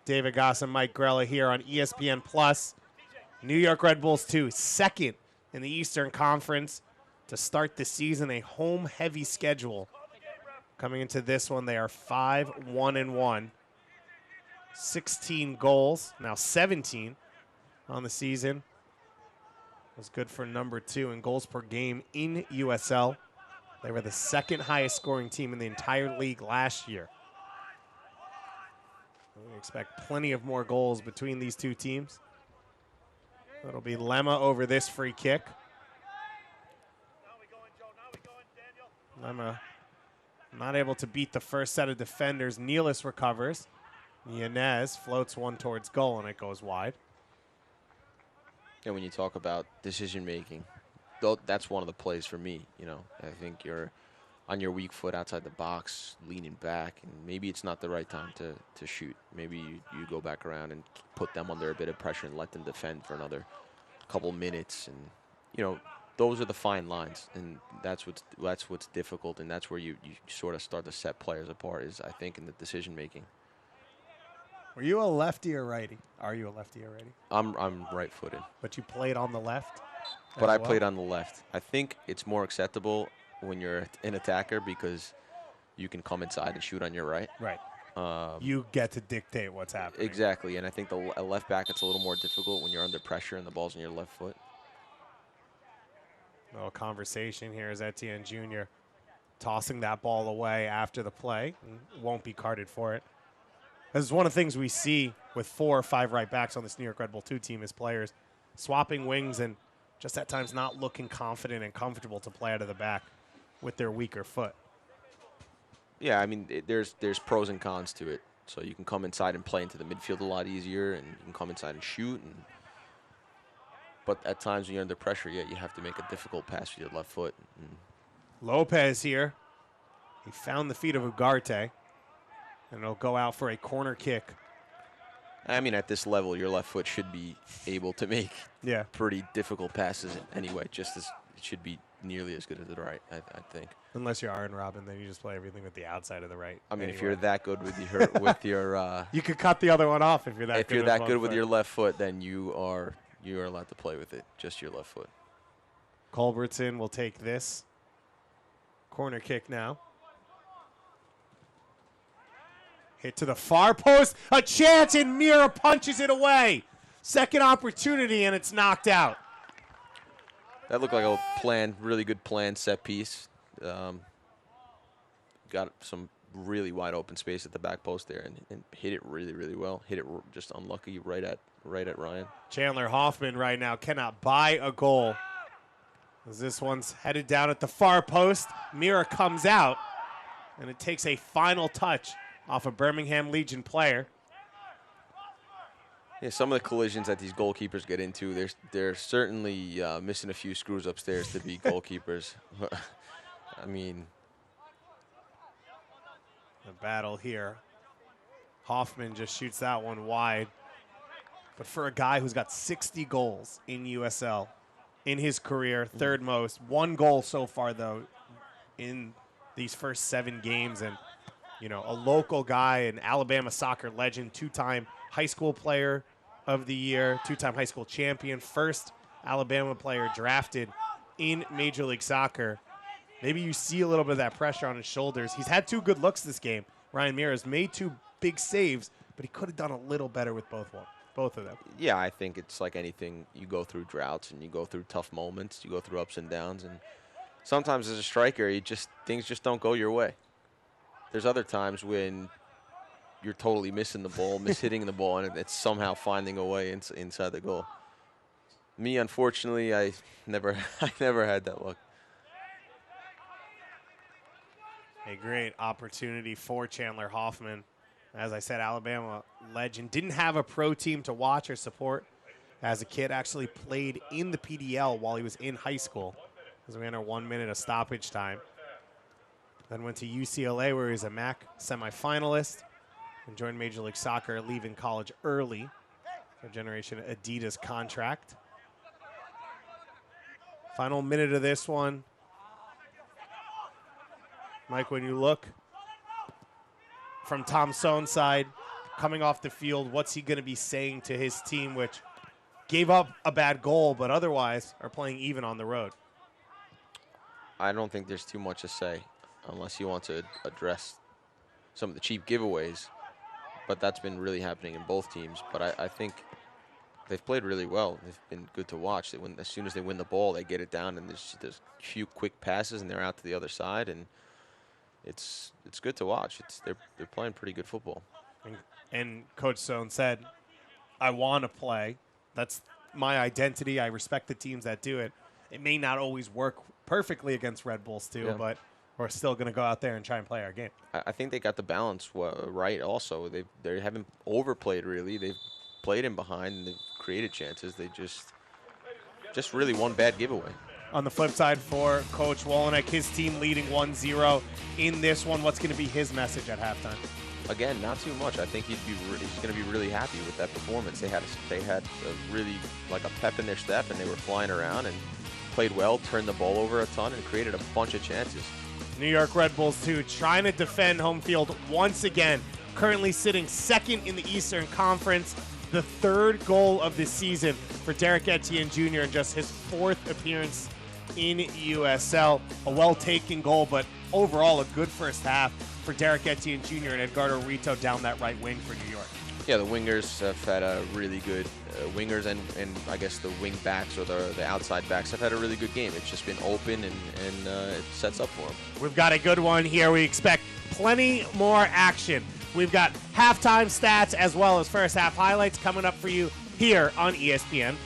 David Goss and Mike Grella here on ESPN Plus. New York Red Bulls 2, second in the Eastern Conference to start the season, a home-heavy schedule. Coming into this one, they are 5-1-1. 16 goals, now 17 on the season. Was good for number 2 in goals per game in USL. They were the second highest scoring team in the entire league last year. We expect plenty of more goals between these two teams. It'll be Lemma over this free kick. Lemma not able to beat the first set of defenders. Nealis recovers. Yanez floats one towards goal, and it goes wide. And when you talk about decision making, that's one of the plays for me. You know, I think you're on your weak foot outside the box, leaning back, and maybe it's not the right time to shoot. Maybe you go back around and put them under a bit of pressure and let them defend for another couple minutes. And you know, those are the fine lines, and that's what's difficult, and that's where you sort of start to set players apart. Is I think in the decision making. Were you a lefty or righty? Are you a lefty or righty? I'm right-footed. But you played on the left? But I played on the left. I think it's more acceptable when you're an attacker because you can come inside and shoot on your right. Right. You get to dictate what's happening. Exactly, and I think a left back, it's a little more difficult when you're under pressure and the ball's on your left foot. A little conversation here as Etienne Jr. tossing that ball away after the play. Won't be carded for it. This is one of the things we see with 4 or 5 right backs on this New York Red Bull 2 team is players swapping wings and just at times not looking confident and comfortable to play out of the back with their weaker foot. Yeah, I mean, there's pros and cons to it. So you can come inside and play into the midfield a lot easier, and you can come inside and shoot. But at times when you're under pressure, you have to make a difficult pass with your left foot. Lopez here. He found the feet of Ugarte. And it'll go out for a corner kick. I mean, at this level, your left foot should be able to make pretty difficult passes anyway. Just as it should be nearly as good as the right, I think. Unless you're Arjen Robben, then you just play everything with the outside of the right. I mean, anyway. if you're that good with your you could cut the other one off if you're that good. If you're that good with your left foot, then you are allowed to play with it, just your left foot. Culbertson will take this corner kick now. Hit to the far post. A chance, and Mira punches it away. Second opportunity, and it's knocked out. That looked like a really good planned set piece. Got some really wide open space at the back post there and hit it really, really well. Hit it just unlucky right at Ryan. Chandler Hoffman right now cannot buy a goal. As this one's headed down at the far post. Mira comes out, and it takes a final touch off a Birmingham Legion player. Yeah, some of the collisions that these goalkeepers get into, they're certainly missing a few screws upstairs to be goalkeepers. I mean, the battle here. Hoffman just shoots that one wide. But for a guy who's got 60 goals in USL in his career, third most, 1 goal so far, though, in these first 7 games. And you know, a local guy, an Alabama soccer legend, 2-time high school player of the year, 2-time high school champion, first Alabama player drafted in Major League Soccer. Maybe you see a little bit of that pressure on his shoulders. He's had 2 good looks this game. Ryan Mira has made 2 big saves, but he could have done a little better with both of them. Yeah, I think it's like anything. You go through droughts and you go through tough moments. You go through ups and downs, and sometimes as a striker, things just don't go your way. There's other times when you're totally missing the ball, mishitting the ball, and it's somehow finding a way inside the goal. Me, unfortunately, I never had that luck. A great opportunity for Chandler Hoffman. As I said, Alabama legend. Didn't have a pro team to watch or support as a kid. Actually played in the PDL while he was in high school, as we enter 1 minute of stoppage time. Then went to UCLA, where he was a MAC semifinalist, and joined Major League Soccer, leaving college early for Generation Adidas contract. Final minute of this one. Mike, when you look from Tom Sohn's side, coming off the field, what's he going to be saying to his team, which gave up a bad goal, but otherwise are playing even on the road? I don't think there's too much to say unless you want to address some of the cheap giveaways, but that's been really happening in both teams. But I think they've played really well. They've been good to watch. As soon as they win the ball, they get it down, and there's a few quick passes, and they're out to the other side, and it's good to watch. They're playing pretty good football. And Coach Sohn said, I want to play. That's my identity. I respect the teams that do it. It may not always work perfectly against Red Bulls too, but we're still going to go out there and try and play our game. I think they got the balance right also. They haven't overplayed really. They've played in behind, and they've created chances. They just really one bad giveaway. On the flip side for Coach Wolenek, his team leading 1-0 in this one. What's going to be his message at halftime? Again, not too much. I think he's going to be really happy with that performance. They had a really like a pep in their step, and they were flying around and played well, turned the ball over a ton, and created a bunch of chances. New York Red Bulls, too, trying to defend home field once again. Currently sitting second in the Eastern Conference. The third goal of the season for Derek Etienne Jr. in just his fourth appearance in USL. A well-taken goal, but overall a good first half for Derek Etienne Jr. and Edgardo Rito down that right wing for New York. Yeah, the wingers have had a really good wingers, and I guess the wing backs or the outside backs have had a really good game. It's just been open, and it sets up for them. We've got a good one here. We expect plenty more action. We've got halftime stats as well as first half highlights coming up for you here on ESPN+.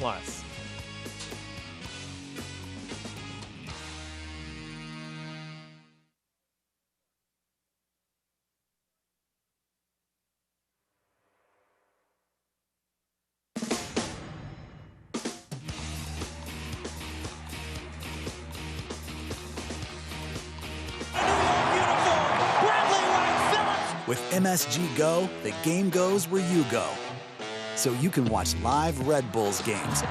With MSG Go, the game goes where you go. So you can watch live Red Bulls games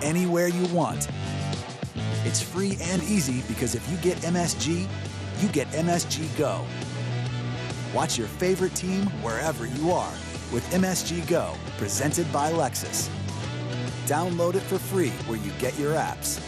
anywhere you want. It's free and easy because if you get MSG, you get MSG Go. Watch your favorite team wherever you are with MSG Go, presented by Lexus. Download it for free where you get your apps.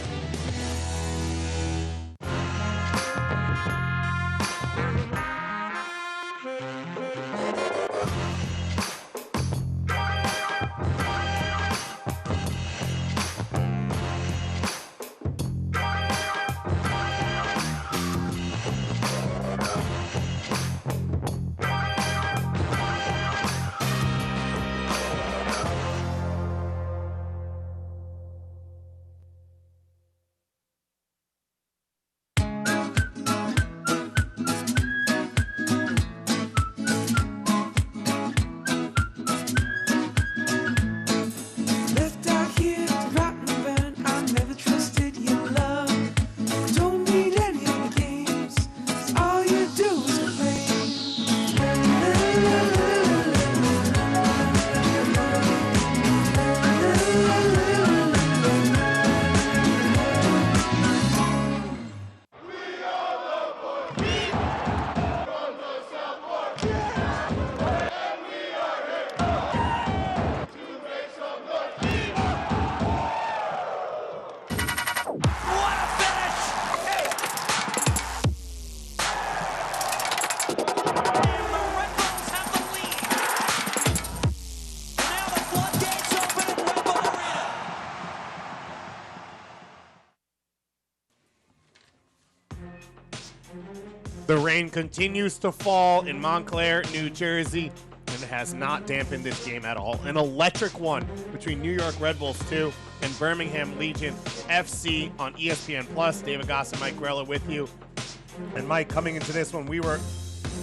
The rain continues to fall in Montclair, New Jersey, and it has not dampened this game at all. An electric one between New York Red Bulls 2 and Birmingham Legion FC on ESPN+. David Goss and Mike Grella with you. And Mike, coming into this one, we were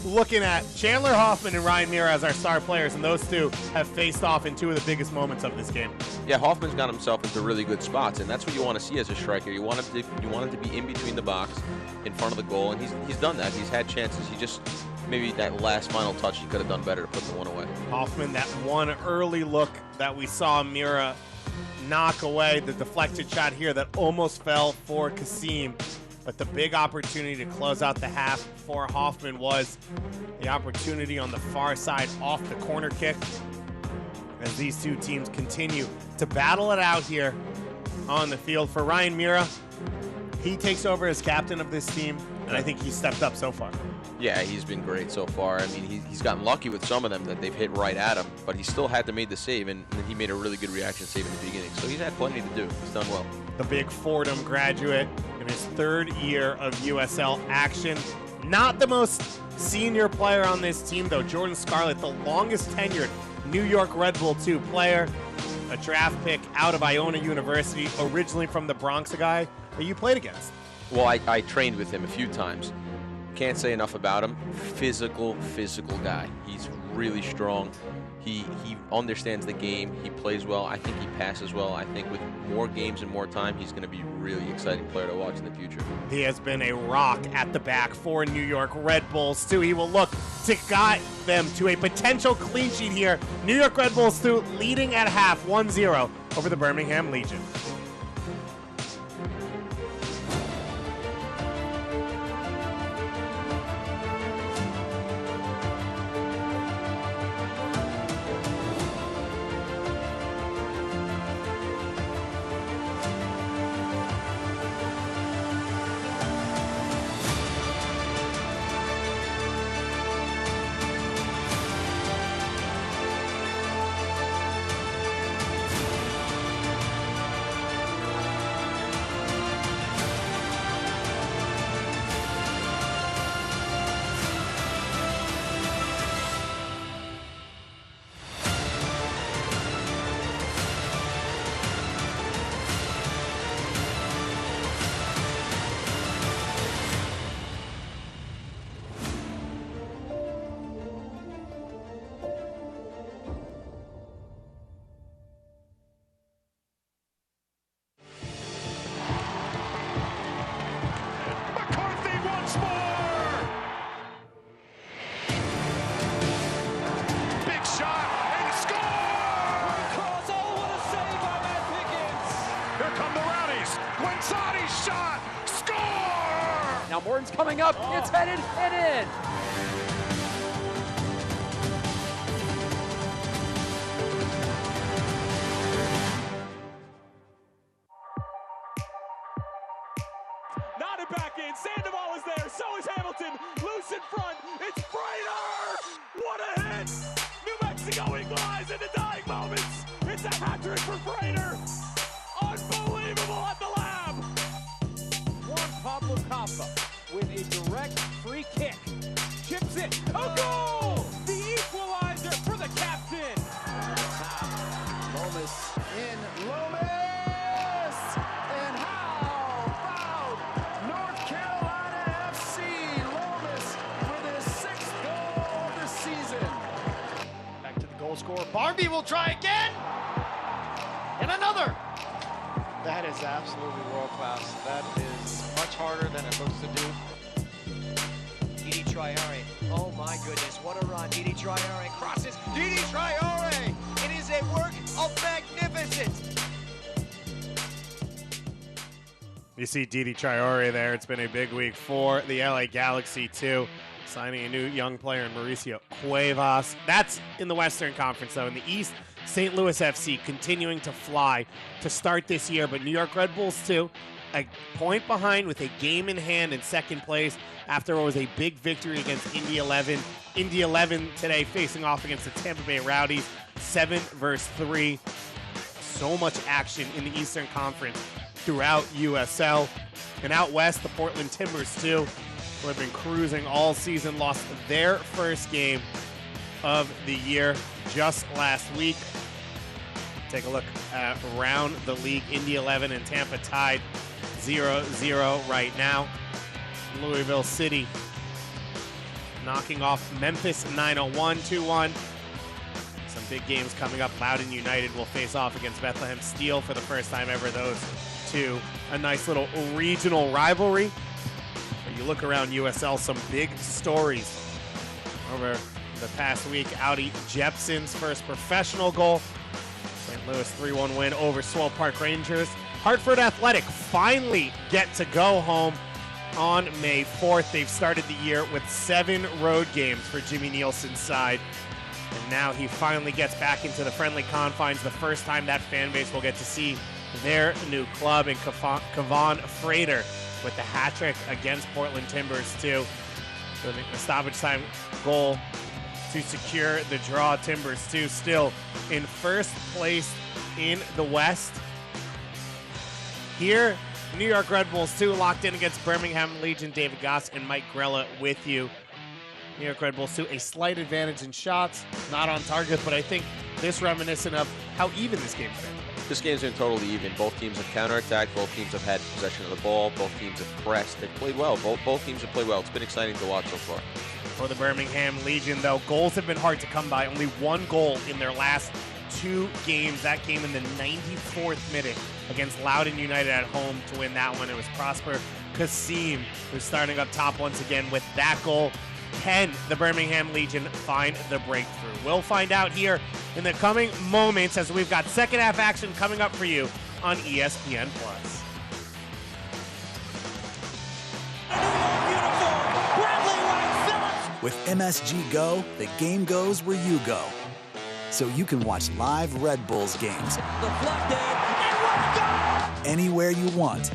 looking at Chandler Hoffman and Ryan Mira as our star players, and those two have faced off in two of the biggest moments of this game. Yeah, Hoffman's got himself into really good spots, and that's what you want to see as a striker. You want him to be in between the box, in front of the goal, and he's done that. He's had chances. He just, maybe that last final touch, he could have done better to put the one away. Hoffman, that one early look that we saw Mira knock away, the deflected shot here that almost fell for Kasim. But the big opportunity to close out the half for Hoffman was the opportunity on the far side off the corner kick. As these two teams continue to battle it out here on the field. For Ryan Mira, he takes over as captain of this team, and I think he's stepped up so far. Yeah, he's been great so far. I mean, he's gotten lucky with some of them that they've hit right at him, but he still had to make the save, and he made a really good reaction save in the beginning. So he's had plenty to do. He's done well. The big Fordham graduate in his third year of USL action. Not the most senior player on this team, though. Jordan Scarlett, the longest tenured New York Red Bull 2 player, a draft pick out of Iona University, originally from the Bronx, a guy that you played against. Well, I trained with him a few times. Can't say enough about him. Physical guy. He's really strong. He understands the game. He plays well. I think he passes well. I think with more games and more time, he's going to be a really exciting player to watch in the future. He has been a rock at the back for New York Red Bulls 2. He will look to guide them to a potential clean sheet here. New York Red Bulls 2 leading at half 1-0 over the Birmingham Legion. Now Morton's coming up, it's headed and in. Nodded back in, Sandoval is there, so is Hamilton, loose in front, it's Freighter! What a hit! New Mexico equalized in the dying moments, it's a hat-trick for Freighter! Unbelievable at the lab! Juan Pablo Capa with a direct free kick, chips it, a goal! The equalizer for the captain! Lomas in, Lomas! And how about North Carolina FC? Lomas with his 6th goal of the season. Back to the goal scorer. Barnby will try again! And another! That is absolutely world class. That is much harder than it looks to do. Didi Traore, oh my goodness, what a run. Didi Traore crosses, Didi Traore! It is a work of magnificence. You see Didi Traore there. It's been a big week for the LA Galaxy too, signing a new young player in Mauricio Cuevas. That's in the Western Conference though. In the East, St. Louis FC continuing to fly to start this year, but New York Red Bulls too, a point behind with a game in hand in second place after what was a big victory against Indy 11. Indy 11 today facing off against the Tampa Bay Rowdies, 7-3. So much action in the Eastern Conference throughout USL. And out west, the Portland Timbers too, who have been cruising all season, lost their first game of the year just last week. Take a look around the league. Indy 11 and Tampa tied 0-0 right now. Louisville City knocking off Memphis 901 2-1. Some big games coming up. Loudoun United will face off against Bethlehem Steel for the first time ever. Those two, a nice little regional rivalry. But you look around USL, some big stories over the past week. Audi Jepson's first professional goal. St. Louis 3-1 win over Swell Park Rangers. Hartford Athletic finally get to go home on May 4th. They've started the year with 7 road games for Jimmy Nielsen's side. And now he finally gets back into the friendly confines. The first time that fan base will get to see their new club. And Kevon Frater with the hat trick against Portland Timbers too. So the stoppage time goal to secure the draw. Timbers too still in first place in the West. Here, New York Red Bulls 2 locked in against Birmingham Legion. David Goss and Mike Grella with you. New York Red Bulls 2, a slight advantage in shots, not on target, but I think this reminiscent of how even this game's been. This game's been totally even. Both teams have counterattacked. Both teams have had possession of the ball. Both teams have pressed. They've played well. Both teams have played well. It's been exciting to watch so far. For the Birmingham Legion, though, goals have been hard to come by. Only 1 goal in their last 2 games. That came in the 94th minute against Loudoun United at home to win that one. It was Prosper Kasim who's starting up top once again with that goal. Can the Birmingham Legion find the breakthrough? We'll find out here in the coming moments as we've got second half action coming up for you on ESPN+. With MSG Go, the game goes where you go. So you can watch live Red Bulls games anywhere you want.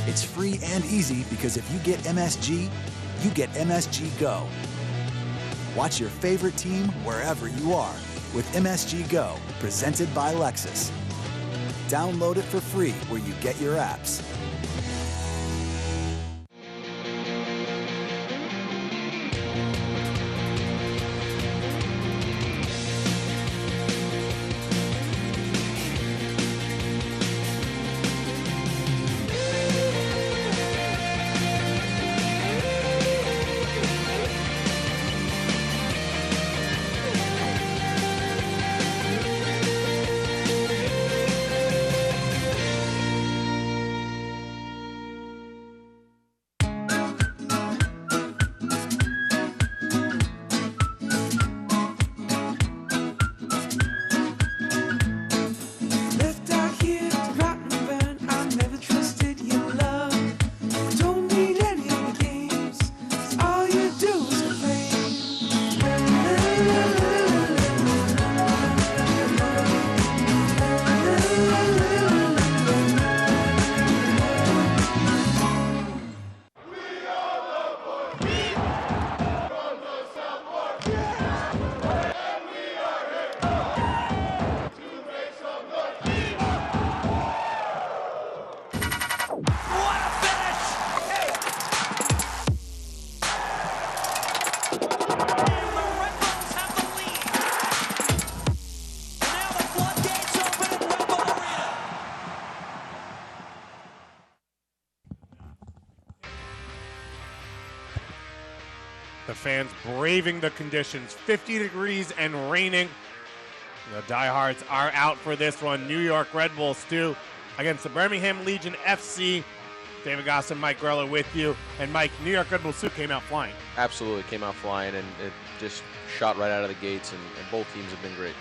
It's free and easy because if you get MSG, you get MSG Go. Watch your favorite team wherever you are with MSG Go, presented by Lexus. Download it for free where you get your apps. The fans braving the conditions, 50 degrees and raining. The diehards are out for this one. New York Red Bulls 2 against the Birmingham Legion FC. David Goss and Mike Grella with you. And Mike, New York Red Bulls 2 came out flying. Absolutely came out flying, and it just shot right out of the gates, and both teams have been great.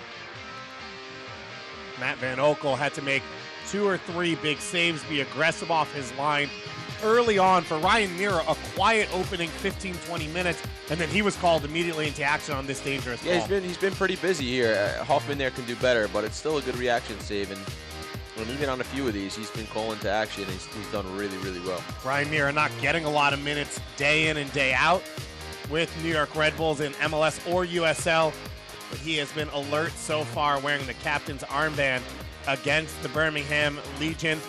Matt Van Oekel had to make 2 or 3 big saves, be aggressive off his line early on. For Ryan Mira, a quiet opening 15-20 minutes, and then he was called immediately into action on this dangerous ball. Yeah, he's been pretty busy here. Hoffman there can do better, but it's still a good reaction save, and even on a few of these, he's been calling to action, and he's done really, really well. Ryan Mira not getting a lot of minutes day in and day out with New York Red Bulls in MLS or USL, but he has been alert so far, wearing the captain's armband against the Birmingham Legion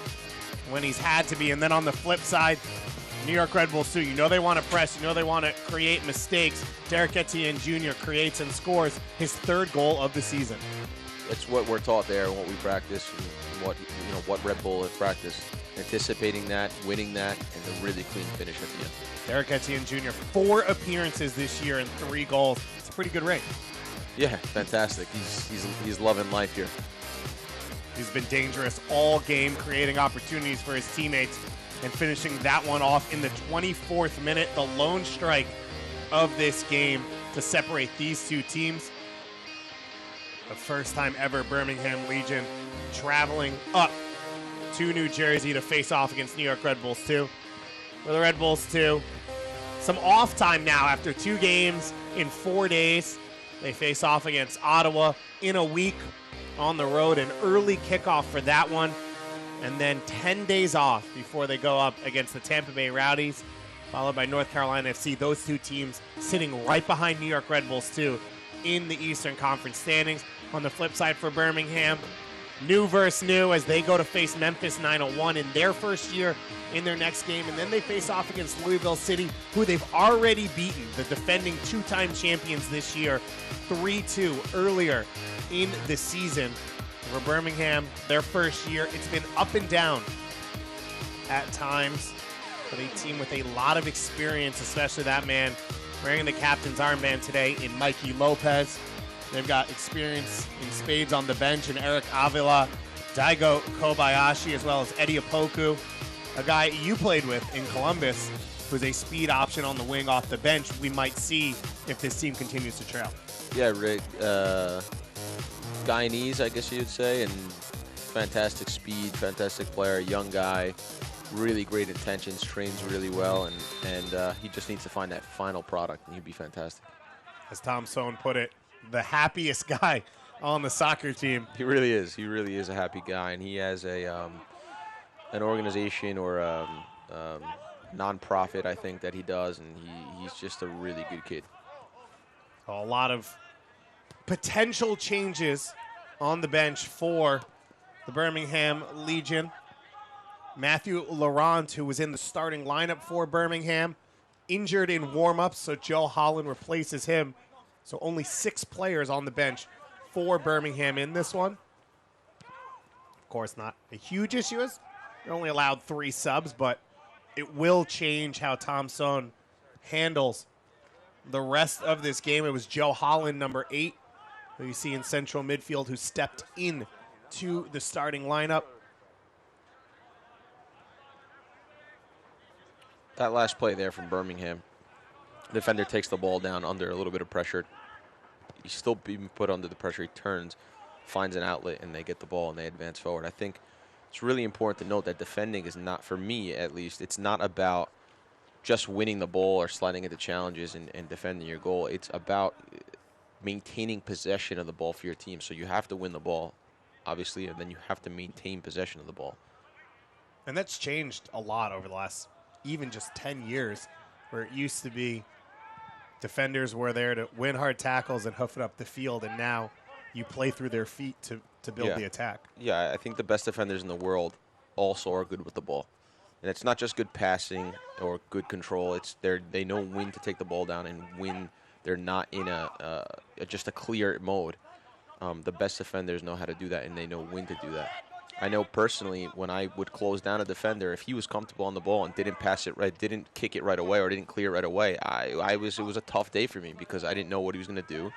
when he's had to be. And then on the flip side, New York Red Bulls, too. You know they want to press. You know they want to create mistakes. Derek Etienne Jr. creates and scores his 3rd goal of the season. It's what we're taught there and what we practice and what Red Bull has practiced. Anticipating that, winning that, and a really clean finish at the end. Derek Etienne Jr., 4 appearances this year and 3 goals. It's a pretty good rate. Yeah, fantastic. He's loving life here. He's been dangerous all game, creating opportunities for his teammates and finishing that one off in the 24th minute, the lone strike of this game to separate these two teams. The first time ever Birmingham Legion traveling up to New Jersey to face off against New York Red Bulls 2. For the Red Bulls 2, some off time now after 2 games in 4 days. They face off against Ottawa in a week on the road, an early kickoff for that one, and then 10 days off before they go up against the Tampa Bay Rowdies, followed by North Carolina FC. Those 2 teams sitting right behind New York Red Bulls 2 in the Eastern Conference standings. On the flip side for Birmingham, new versus new as they go to face Memphis 901 in their first year in their next game, and then they face off against Louisville City, who they've already beaten, the defending 2-time champions this year, 3-2 earlier in the season. For Birmingham, their first year, it's been up and down at times, but a team with a lot of experience, especially that man wearing the captain's armband today in Mikey Lopez. They've got experience in spades on the bench in Eric Avila, Daigo Kobayashi, as well as Eddie Opoku, a guy you played with in Columbus, who's a speed option on the wing off the bench. We might see if this team continues to trail. Yeah, Rick, Guyanese, I guess you'd say, and fantastic speed, fantastic player, young guy, really great intentions, trains really well, and he just needs to find that final product, and he'd be fantastic. As Tom Sohn put it, the happiest guy on the soccer team. He really is. He really is a happy guy, and he has a an organization or a non-profit, I think, that he does, and he's just a really good kid. A lot of potential changes on the bench for the Birmingham Legion. Matthew Laurent, who was in the starting lineup for Birmingham, injured in warm-ups, so Joe Holland replaces him. So only 6 players on the bench for Birmingham in this one. Of course, not a huge issue. They're only allowed 3 subs, but it will change how Tom Sohn handles the rest of this game. It was Joe Holland, number 8, who you see in central midfield, who stepped in to the starting lineup. That last play there from Birmingham, the defender takes the ball down under a little bit of pressure. He's still being put under the pressure. He turns, finds an outlet, and they get the ball and they advance forward. I think it's really important to note that defending is not, for me at least, it's not about just winning the ball or sliding into challenges and defending your goal. It's about maintaining possession of the ball for your team. So you have to win the ball, obviously, and then you have to maintain possession of the ball. And that's changed a lot over the last even just 10 years, where it used to be defenders were there to win hard tackles and hoof it up the field, and now you play through their feet to build the attack. Yeah, I think the best defenders in the world also are good with the ball. And it's not just good passing or good control. It's they know when to take the ball down and when they're not in just a clear mode. The best defenders know how to do that, and they know when to do that. I know personally when I would close down a defender, if he was comfortable on the ball and didn't pass it right, didn't kick it right away, or didn't clear it right away, it was a tough day for me because I didn't know what he was going to do,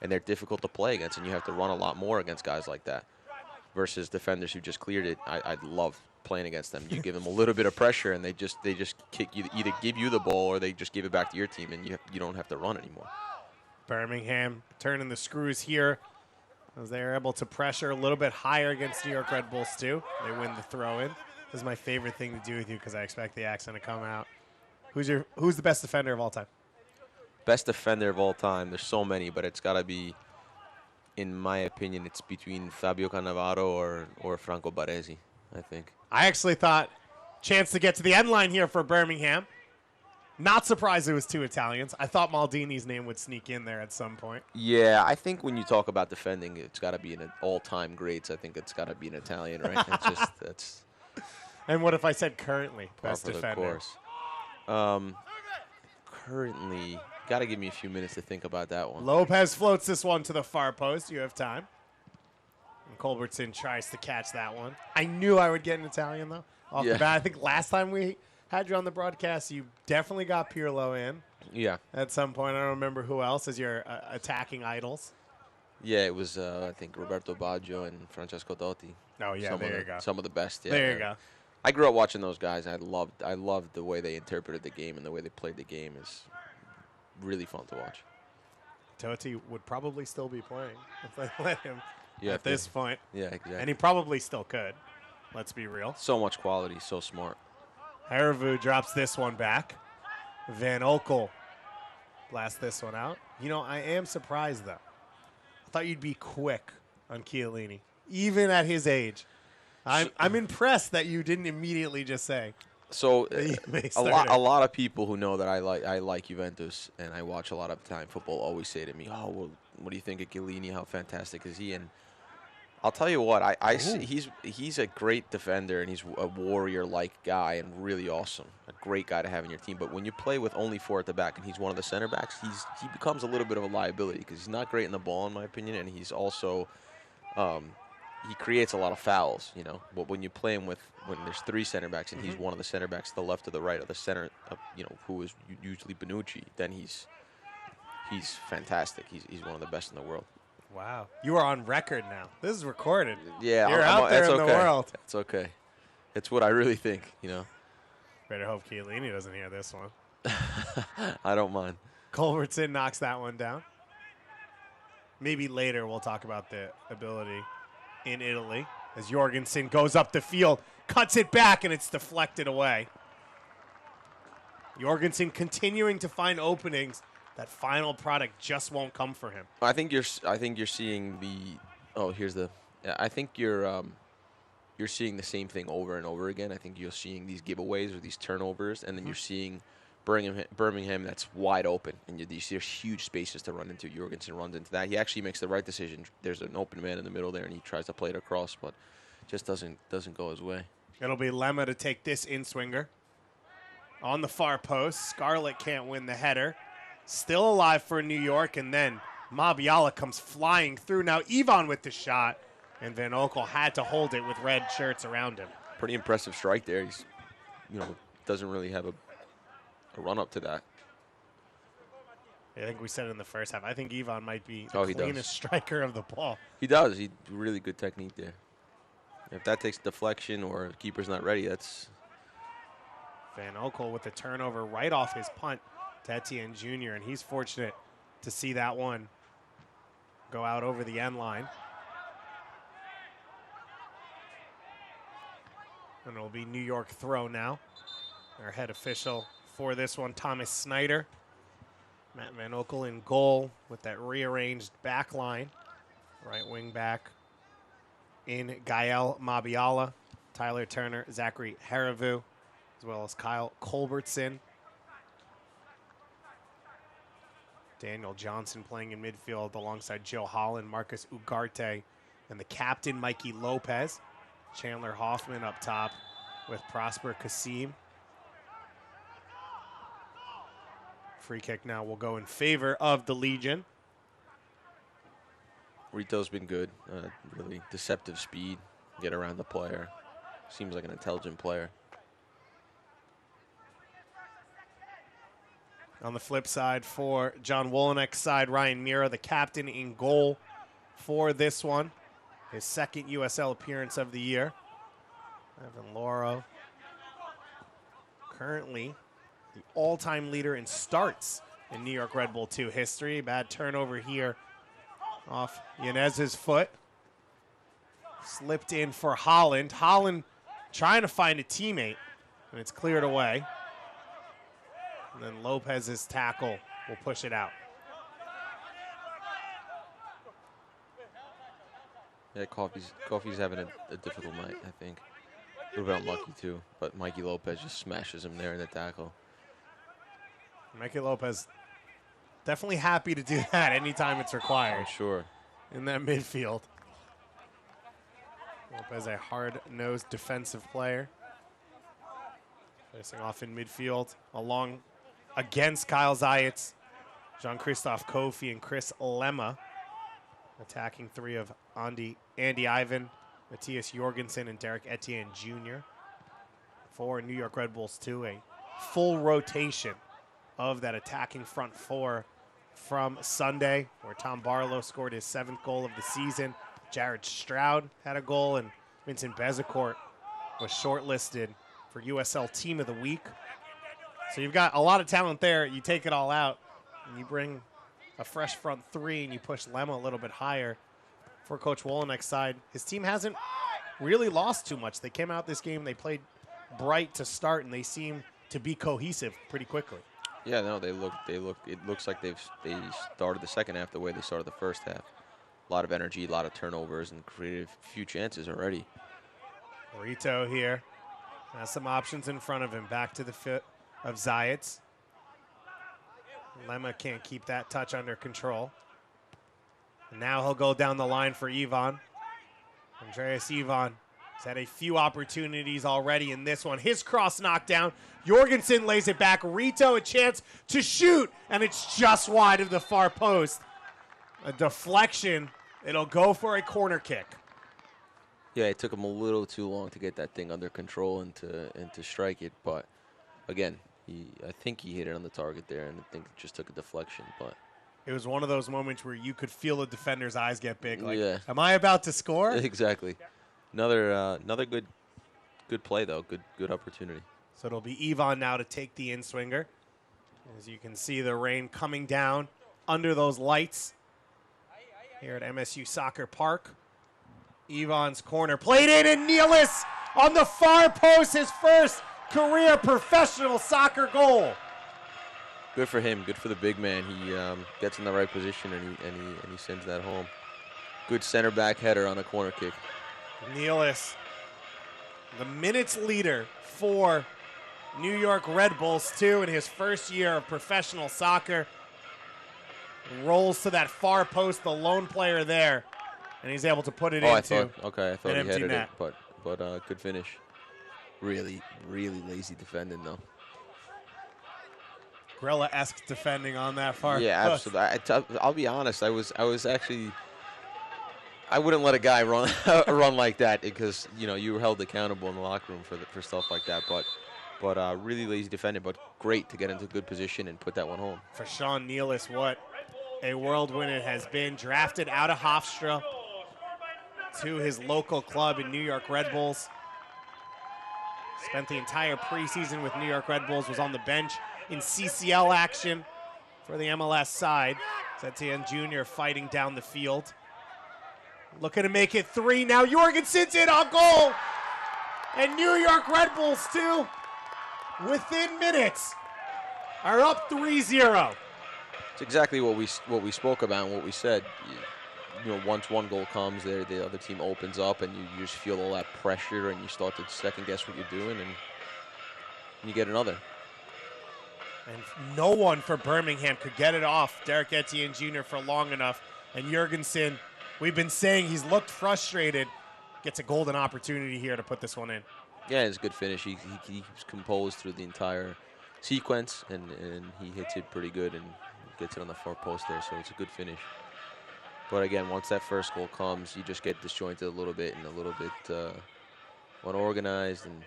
and they're difficult to play against, and you have to run a lot more against guys like that versus defenders who just cleared it. I love playing against them. You give them a little bit of pressure, and they just kick you, either give you the ball or they just give it back to your team, and you don't have to run anymore. Birmingham turning the screws here as they are able to pressure a little bit higher against New York Red Bulls too. They win the throw-in. This is my favorite thing to do with you because I expect the accent to come out. Who's the best defender of all time? Best defender of all time. There's so many, but it's got to be, in my opinion, it's between Fabio Cannavaro or Franco Baresi, I think. I actually thought chance to get to the end line here for Birmingham. Not surprised it was 2 Italians. I thought Maldini's name would sneak in there at some point. Yeah, I think when you talk about defending, it's got to be an all-time greats. I think it's got to be an Italian, right? It's just that's. And what if I said currently best defender? Of course. Currently, got to give me a few minutes to think about that one. Lopez floats this one to the far post. You have time. And Culbertson tries to catch that one. I knew I would get an Italian, though, off the bat. I think last time we had you on the broadcast, you definitely got Pirlo in. Yeah. At some point. I don't remember who else as your attacking idols. Yeah, it was, I think, Roberto Baggio and Francesco Totti. Oh, yeah, there you go. Some of the best, yeah. There you go. I grew up watching those guys. I loved the way they interpreted the game and the way they played the game. Is really fun to watch. Totti would probably still be playing if they let him at this point. Yeah, exactly. And he probably still could. Let's be real. So much quality, so smart. Haravu drops this one back. Van Oekel blasts this one out. You know, I am surprised, though. I thought you'd be quick on Chiellini, even at his age. I'm impressed that you didn't immediately just say. So a lot of people who know that I like Juventus and I watch a lot of time football always say to me, "Oh, well, what do you think of Chiellini? How fantastic is he?" And I'll tell you what, I see he's a great defender and he's a warrior-like guy and really awesome, a great guy to have in your team. But when you play with only 4 at the back and he's one of the center backs, he becomes a little bit of a liability because he's not great in the ball, in my opinion, and he's also he creates a lot of fouls, you know. But when you play him when there's 3 center backs and he's one of the center backs to the left or the right of the center, you know, who is usually Bonucci, then he's fantastic. He's one of the best in the world. Wow. You are on record now. This is recorded. Yeah. You're out there in the world. It's okay. It's what I really think, you know. Better hope Chiellini doesn't hear this one. I don't mind. Culbertson knocks that one down. Maybe later we'll talk about the ability in Italy as Jorgensen goes up the field, cuts it back, and it's deflected away. Jorgensen continuing to find openings. That final product just won't come for him. I think you're seeing the. Oh, here's the. I think you're seeing the same thing over and over again. I think you're seeing these giveaways or these turnovers, and then you're seeing Birmingham that's wide open, and there's huge spaces to run into. Jorgensen runs into that. He actually makes the right decision. There's an open man in the middle there, and he tries to play it across, but just doesn't go his way. It'll be Lemma to take this in-swinger. On the far post, Scarlett can't win the header. Still alive for New York, and then Mabiala comes flying through. Now Ivan with the shot, and Van Oekel had to hold it with red shirts around him. Pretty impressive strike there. He's, doesn't really have a run-up to that. I think we said it in the first half. I think Ivan might be the cleanest striker of the ball. He does. He really good technique there. If that takes deflection or the keeper's not ready, that's... Van Oekel with the turnover right off his punt to Etienne Jr., and he's fortunate to see that one go out over the end line. And it'll be New York throw now. Our head official for this one, Thomas Snyder. Matt Van Oekel in goal with that rearranged back line. Right wing back in Gael Mabiala, Tyler Turner, Zachary Haravu, as well as Kyle Culbertson. Daniel Johnson playing in midfield alongside Joe Holland, Marcus Ugarte, and the captain, Mikey Lopez. Chandler Hoffman up top with Prosper Kasim. Free kick now will go in favor of the Legion. Rito's been good. Really deceptive speed, get around the player. Seems like an intelligent player. On the flip side for John Wolinek's side, Ryan Mira, the captain, in goal for this one. His second USL appearance of the year. Evan Loro, currently the all-time leader in starts in New York Red Bull 2 history. Bad turnover here off Yanez's foot. Slipped in for Holland. Holland trying to find a teammate, and it's cleared away. And then Lopez's tackle will push it out. Yeah, Coffey's having a difficult night, I think. A little bit unlucky, too. But Mikey Lopez just smashes him there in the tackle. Mikey Lopez definitely happy to do that anytime it's required. Oh, sure. In that midfield. Lopez, a hard-nosed defensive player. Facing off in midfield, along against Kyle Zayats, Jean-Christophe Kofi, and Chris Lemma. Attacking three of Andy Ivan, Matthias Jorgensen, and Derek Etienne Jr. For New York Red Bulls 2, a full rotation of that attacking front four from Sunday, where Tom Barlow scored his 7th goal of the season. Jared Stroud had a goal, and Vincent Bezecourt was shortlisted for USL Team of the Week. So you've got a lot of talent there. You take it all out, and you bring a fresh front three, and you push Lemma a little bit higher for Coach Wolinek's side. His team hasn't really lost too much. They came out this game, they played bright to start, and they seem to be cohesive pretty quickly. Yeah, no, they look. It looks like they started the second half the way they started the first half. A lot of energy, a lot of turnovers, and created a few chances already. Rito here has some options in front of him. Back to the foot of Zayats. Lemma can't keep that touch under control. And now he'll go down the line for Ivan. Andreas Ivan has had a few opportunities already in this one. His cross knocked down. Jorgensen lays it back. Rito a chance to shoot, and it's just wide of the far post. A deflection. It'll go for a corner kick. Yeah, it took him a little too long to get that thing under control and to strike it. But, again, I think he hit it on the target there, and I think it just took a deflection. But it was one of those moments where you could feel the defender's eyes get big. Like, yeah. Am I about to score? Exactly. Another good play, though. Good opportunity. So it'll be Ivan now to take the in-swinger. As you can see, the rain coming down under those lights here at MSU Soccer Park. Ivan's corner played in, and Nealis on the far post, his first career professional soccer goal. Good for him. Good for the big man. He gets in the right position, and he sends that home. Good center back header on a corner kick. Nealis, the minutes leader for New York Red Bulls 2 in his first year of professional soccer. Rolls to that far post, the lone player there, and he's able to put it into I thought he headed it, but good finish. Really lazy defending, though. Grella-esque defending on that far post. Yeah, absolutely. I'll be honest. I was actually. I wouldn't let a guy run run like that because you were held accountable in the locker room for stuff like that. But really lazy defending, but great to get into good position and put that one home. For Sean Nealis, what a whirlwind it has been. Drafted out of Hofstra to his local club in New York Red Bulls. Spent the entire preseason with New York Red Bulls, was on the bench in CCL action for the MLS side. Etienne Jr. fighting down the field. Looking to make it 3. Now Jorgensen's in on goal. And New York Red Bulls 2, within minutes, are up 3-0. It's exactly what we spoke about and what we said. Once one goal comes, the other team opens up, and you just feel all that pressure, and you start to second guess what you're doing, and you get another. And no one for Birmingham could get it off Derek Etienne Jr. for long enough. And Jorgensen, we've been saying he's looked frustrated, gets a golden opportunity here to put this one in. Yeah, it's a good finish. He keeps composed through the entire sequence, and he hits it pretty good and gets it on the far post there, so it's a good finish. But again, once that first goal comes, you just get disjointed a little bit and a little bit unorganized, and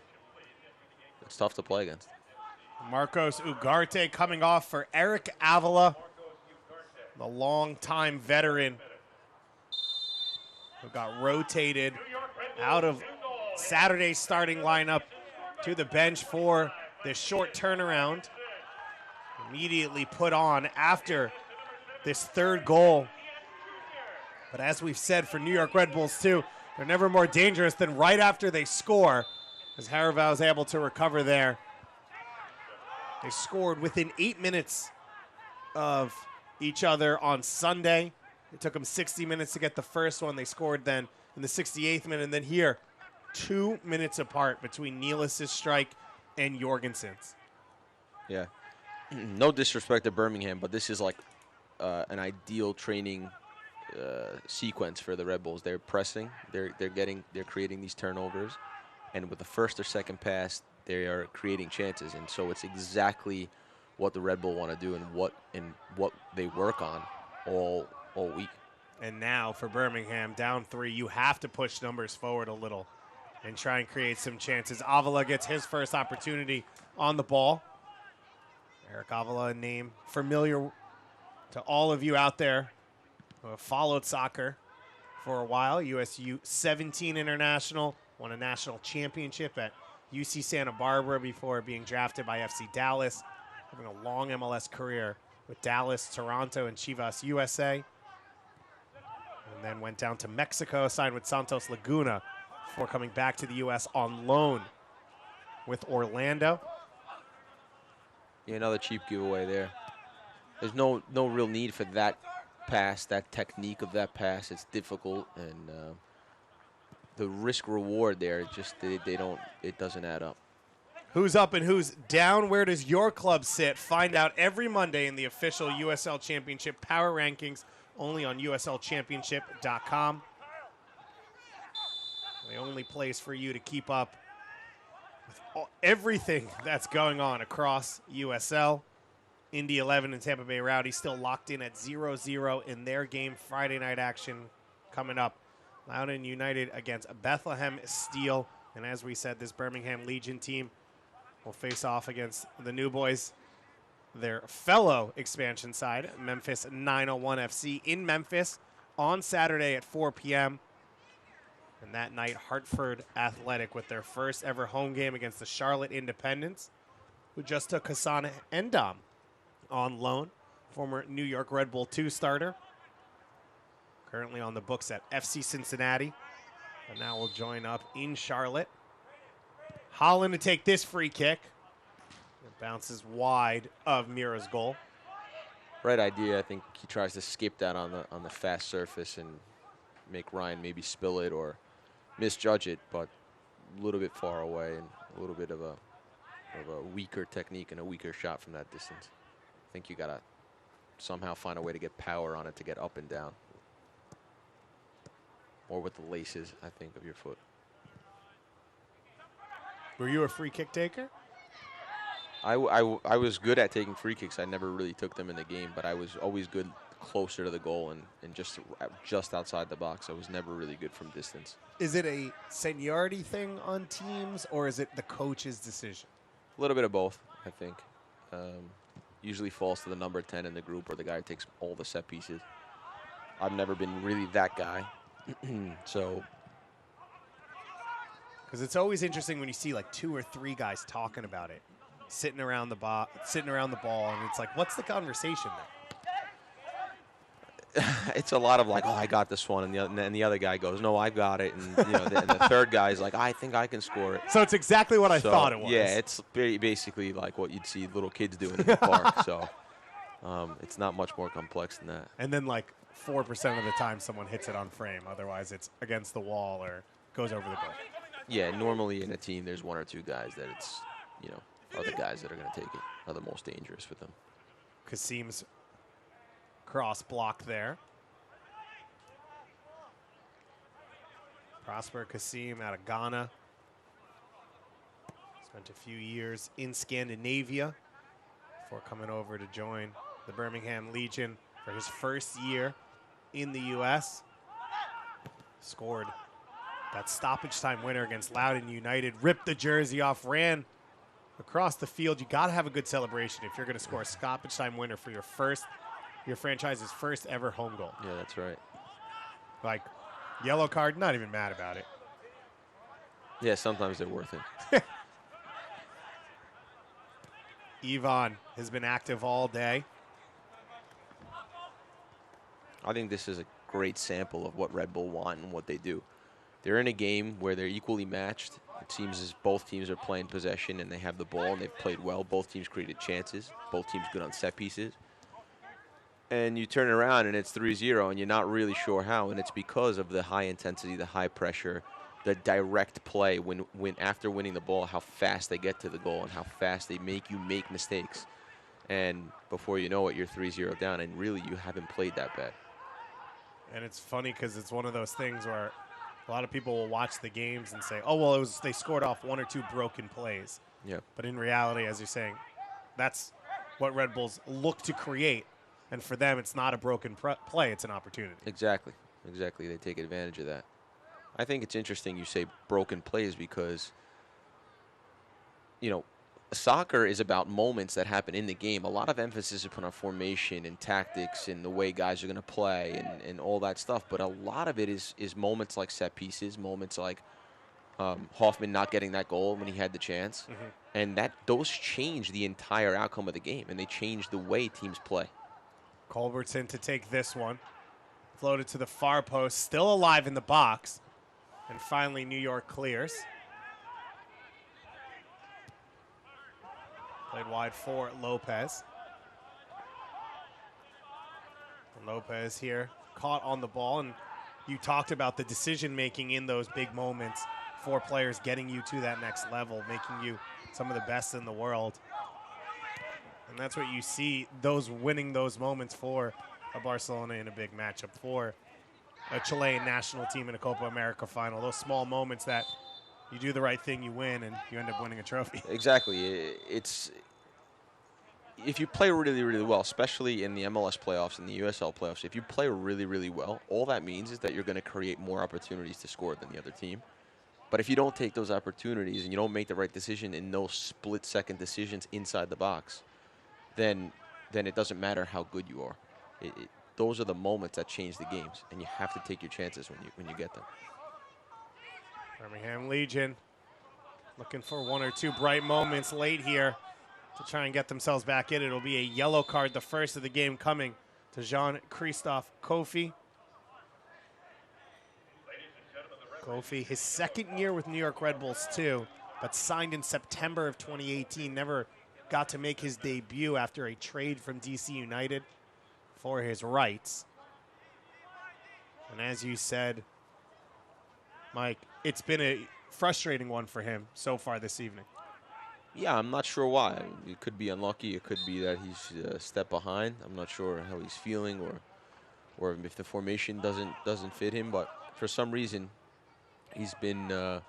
it's tough to play against. Marcos Ugarte coming off for Eric Avila, the longtime veteran who got rotated out of Saturday's starting lineup to the bench for this short turnaround. Immediately put on after this third goal. But as we've said for New York Red Bulls too, they're never more dangerous than right after they score, as Haraval is able to recover there. They scored within 8 minutes of each other on Sunday. It took them 60 minutes to get the first one. They scored then in the 68th minute, and then here, 2 minutes apart between Nealis' strike and Jorgensen's. Yeah. No disrespect to Birmingham, but this is like an ideal training sequence for the Red Bulls. They're pressing, they're creating these turnovers, and with the first or second pass, they are creating chances, and so it's exactly what the Red Bull want to do and what they work on all week. And now for Birmingham, down 3, you have to push numbers forward a little and try and create some chances. Avila gets his first opportunity on the ball. Eric Avila, a name familiar to all of you out there who have followed soccer for a while. USU 17 international, won a national championship at UC Santa Barbara before being drafted by FC Dallas, having a long MLS career with Dallas, Toronto, and Chivas USA. And then went down to Mexico, signed with Santos Laguna before coming back to the U.S. on loan with Orlando. Yeah, another cheap giveaway there. There's no real need for that pass, that technique of that pass. It's difficult, and the risk reward there, it doesn't add up. Who's up and who's down? Where does your club sit? Find out every Monday in the official USL Championship Power Rankings, only on USLChampionship.com. The only place for you to keep up with everything that's going on across USL. Indy 11 and Tampa Bay Rowdy still locked in at 0-0 in their game. Friday night action coming up. Loudoun United against Bethlehem Steel. And as we said, this Birmingham Legion team will face off against the New Boys, their fellow expansion side, Memphis 901 FC in Memphis on Saturday at 4 p.m. And that night, Hartford Athletic with their first ever home game against the Charlotte Independents, who just took Hassan Endam on loan, former New York Red Bull 2 starter, currently on the books at FC Cincinnati, and now will join up in Charlotte. Holland to take this free kick. It bounces wide of Mira's goal. Right idea. I think he tries to skip that on the fast surface and make Ryan maybe spill it or misjudge it, but a little bit far away and a little bit of a weaker technique and a weaker shot from that distance. I think you gotta somehow find a way to get power on it to get up and down, or with the laces, I think, of your foot. Were you a free kick taker? I was good at taking free kicks. I never really took them in the game, but I was always good closer to the goal and just outside the box. I was never really good from distance. Is it a seniority thing on teams, or is it the coach's decision? A little bit of both, I think. Usually falls to the number 10 in the group, or the guy who takes all the set pieces. I've never been really that guy. So, because it's always interesting when you see like 2 or 3 guys talking about it, sitting around the ball, and it's like, what's the conversation there? It's a lot of like, oh, I got this one, and the other guy goes, no, I got it, and and the third guy's like, I think I can score it. So it's exactly what I thought it was. Yeah, it's basically like what you'd see little kids doing in the park. So it's not much more complex than that. And then like 4% of the time someone hits it on frame. Otherwise, it's against the wall or goes over the goal. Yeah, normally in a team, there's 1 or 2 guys that it's, are the guys that are going to take it, are the most dangerous with them. Kasim's cross block there. Prosper Kasim out of Ghana. Spent a few years in Scandinavia before coming over to join the Birmingham Legion for his first year in the U.S. Scored that stoppage time winner against Loudoun United, ripped the jersey off, ran across the field. You got to have a good celebration if you're going to score a stoppage time winner for your franchise's first ever home goal. Yeah, that's right. Like, yellow card, not even mad about it. Yeah, sometimes they're worth it. Yvonne has been active all day. I think this is a great sample of what Red Bull want and what they do. They're in a game where they're equally matched. It seems as both teams are playing possession and they have the ball and they've played well. Both teams created chances. Both teams good on set pieces. And you turn around and it's 3-0 and you're not really sure how. And it's because of the high intensity, the high pressure, the direct play when after winning the ball, how fast they get to the goal and how fast they make you make mistakes. And before you know it, you're 3-0 down, and really you haven't played that bad. And it's funny because it's one of those things where a lot of people will watch the games and say, oh, well, they scored off 1 or 2 broken plays. Yeah. But in reality, as you're saying, that's what Red Bulls look to create. And for them, it's not a broken play, it's an opportunity. Exactly. Exactly. They take advantage of that. I think it's interesting you say broken plays because, you know, soccer is about moments that happen in the game. A lot of emphasis is put on formation and tactics and the way guys are going to play and all that stuff. But a lot of it is moments like set pieces, moments like Hoffman not getting that goal when he had the chance. And those change the entire outcome of the game, and they change the way teams play. Culbertson to take this one. Floated to the far post, still alive in the box. And finally, New York clears. Played wide for Lopez. And Lopez here caught on the ball, and you talked about the decision-making in those big moments for players getting you to that next level, making you some of the best in the world. And that's what you see, those winning those moments for a Barcelona in a big matchup, for a Chilean national team in a Copa America final. Those small moments that you do the right thing, you win, and you end up winning a trophy. Exactly. It's if you play really, really well, especially in the MLS playoffs and the USL playoffs, if you play really, really well, all that means is that you're going to create more opportunities to score than the other team. But if you don't take those opportunities and you don't make the right decision in those split-second decisions inside the box, then it doesn't matter how good you are. Those are the moments that change the games, and you have to take your chances when you get them. Birmingham Legion looking for one or two bright moments late here to try and get themselves back in. It'll be a yellow card, the first of the game, coming to Jean-Christophe Kofi. Kofi, his second year with New York Red Bulls too, but signed in September of 2018. Never got to make his debut after a trade from DC United for his rights. And as you said, Mike, it's been a frustrating one for him so far this evening. Yeah, I'm not sure why. It could be unlucky. It could be that he's a step behind. I'm not sure how he's feeling or if the formation doesn't fit him. But for some reason, he's been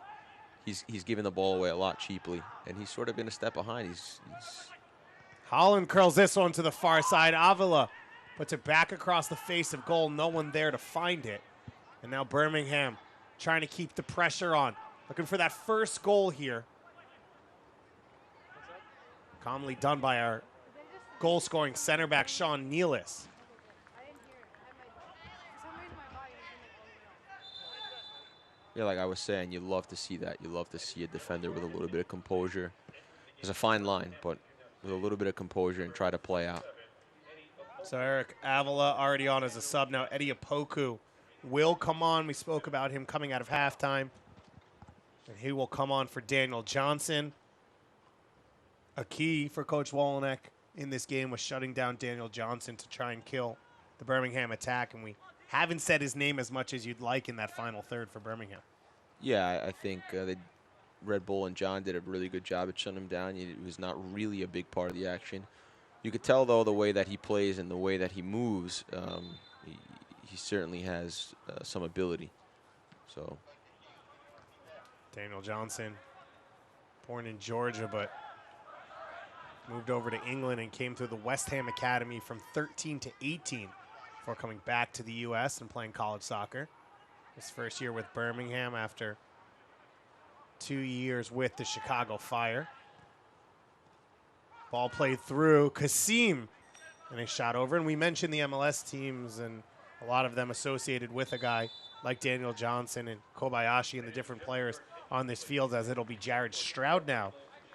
he's given the ball away a lot cheaply, and he's sort of been a step behind. Holland curls this one to the far side. Avila puts it back across the face of goal. No one there to find it. And now Birmingham trying to keep the pressure on. Looking for that first goal here. Calmly done by our goal-scoring center back, Sean Nealis. Yeah, like I was saying, you love to see that. You love to see a defender with a little bit of composure. There's a fine line, but with a little bit of composure and try to play out. So Eric Avila already on as a sub. Now Eddie Opoku will come on. We spoke about him coming out of halftime. And he will come on for Daniel Johnson. A key for Coach Wolenek in this game was shutting down Daniel Johnson to try and kill the Birmingham attack. And we haven't said his name as much as you'd like in that final third for Birmingham. Yeah, I think Red Bull and John did a really good job at shutting him down. He was not really a big part of the action. You could tell, though, the way that he plays and the way that he moves, he certainly has some ability. So Daniel Johnson, born in Georgia, but moved over to England and came through the West Ham Academy from 13 to 18 before coming back to the U.S. and playing college soccer. His first year with Birmingham after 2 years with the Chicago Fire. Ball played through Kasim, and a shot over. And we mentioned the MLS teams and a lot of them associated with a guy like Daniel Johnson and Kobayashi and the different players on this field, as it'll be Jared Stroud now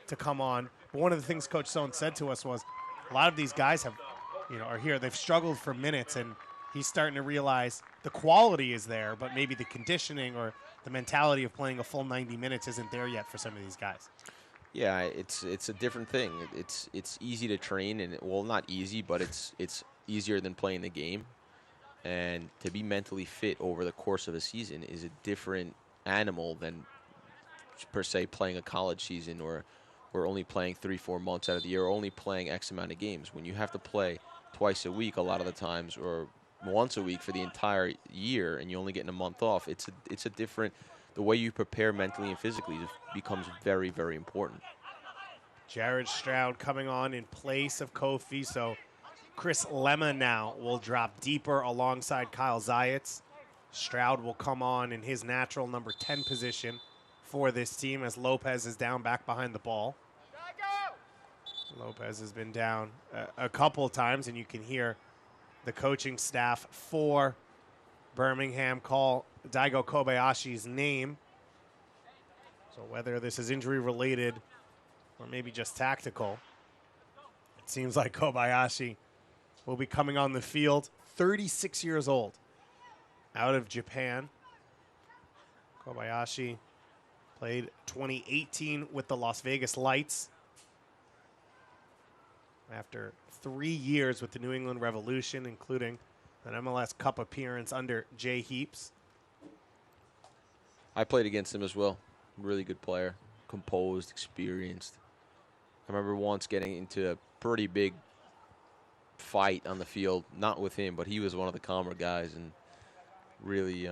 to come on. But one of the things Coach Sohn said to us was a lot of these guys are here. They've struggled for minutes, and he's starting to realize the quality is there, but maybe the conditioning or the mentality of playing a full 90 minutes isn't there yet for some of these guys. Yeah, it's a different thing. It's easy to train, and well, not easy, but it's easier than playing the game. And to be mentally fit over the course of a season is a different animal than per se playing a college season or only playing 3-4 months out of the year, or only playing X amount of games. When you have to play twice a week a lot of the times, or once a week for the entire year, and you're only getting a month off, it's a different. The way you prepare mentally and physically becomes very, very important. Jared Stroud coming on in place of Kofi, so Chris Lemma now will drop deeper alongside Kyle Zayats. Stroud will come on in his natural number 10 position for this team as Lopez is down back behind the ball. Lopez has been down a couple times, and you can hear the coaching staff for Birmingham call Daigo Kobayashi's name. So whether this is injury related or maybe just tactical, it seems like Kobayashi will be coming on the field. 36 years old, out of Japan. Kobayashi played 2018 with the Las Vegas Lights. After 3 years with the New England Revolution, including an MLS Cup appearance under Jay Heaps. I played against him as well. Really good player, composed, experienced. I remember once getting into a pretty big fight on the field, not with him, but he was one of the calmer guys, and really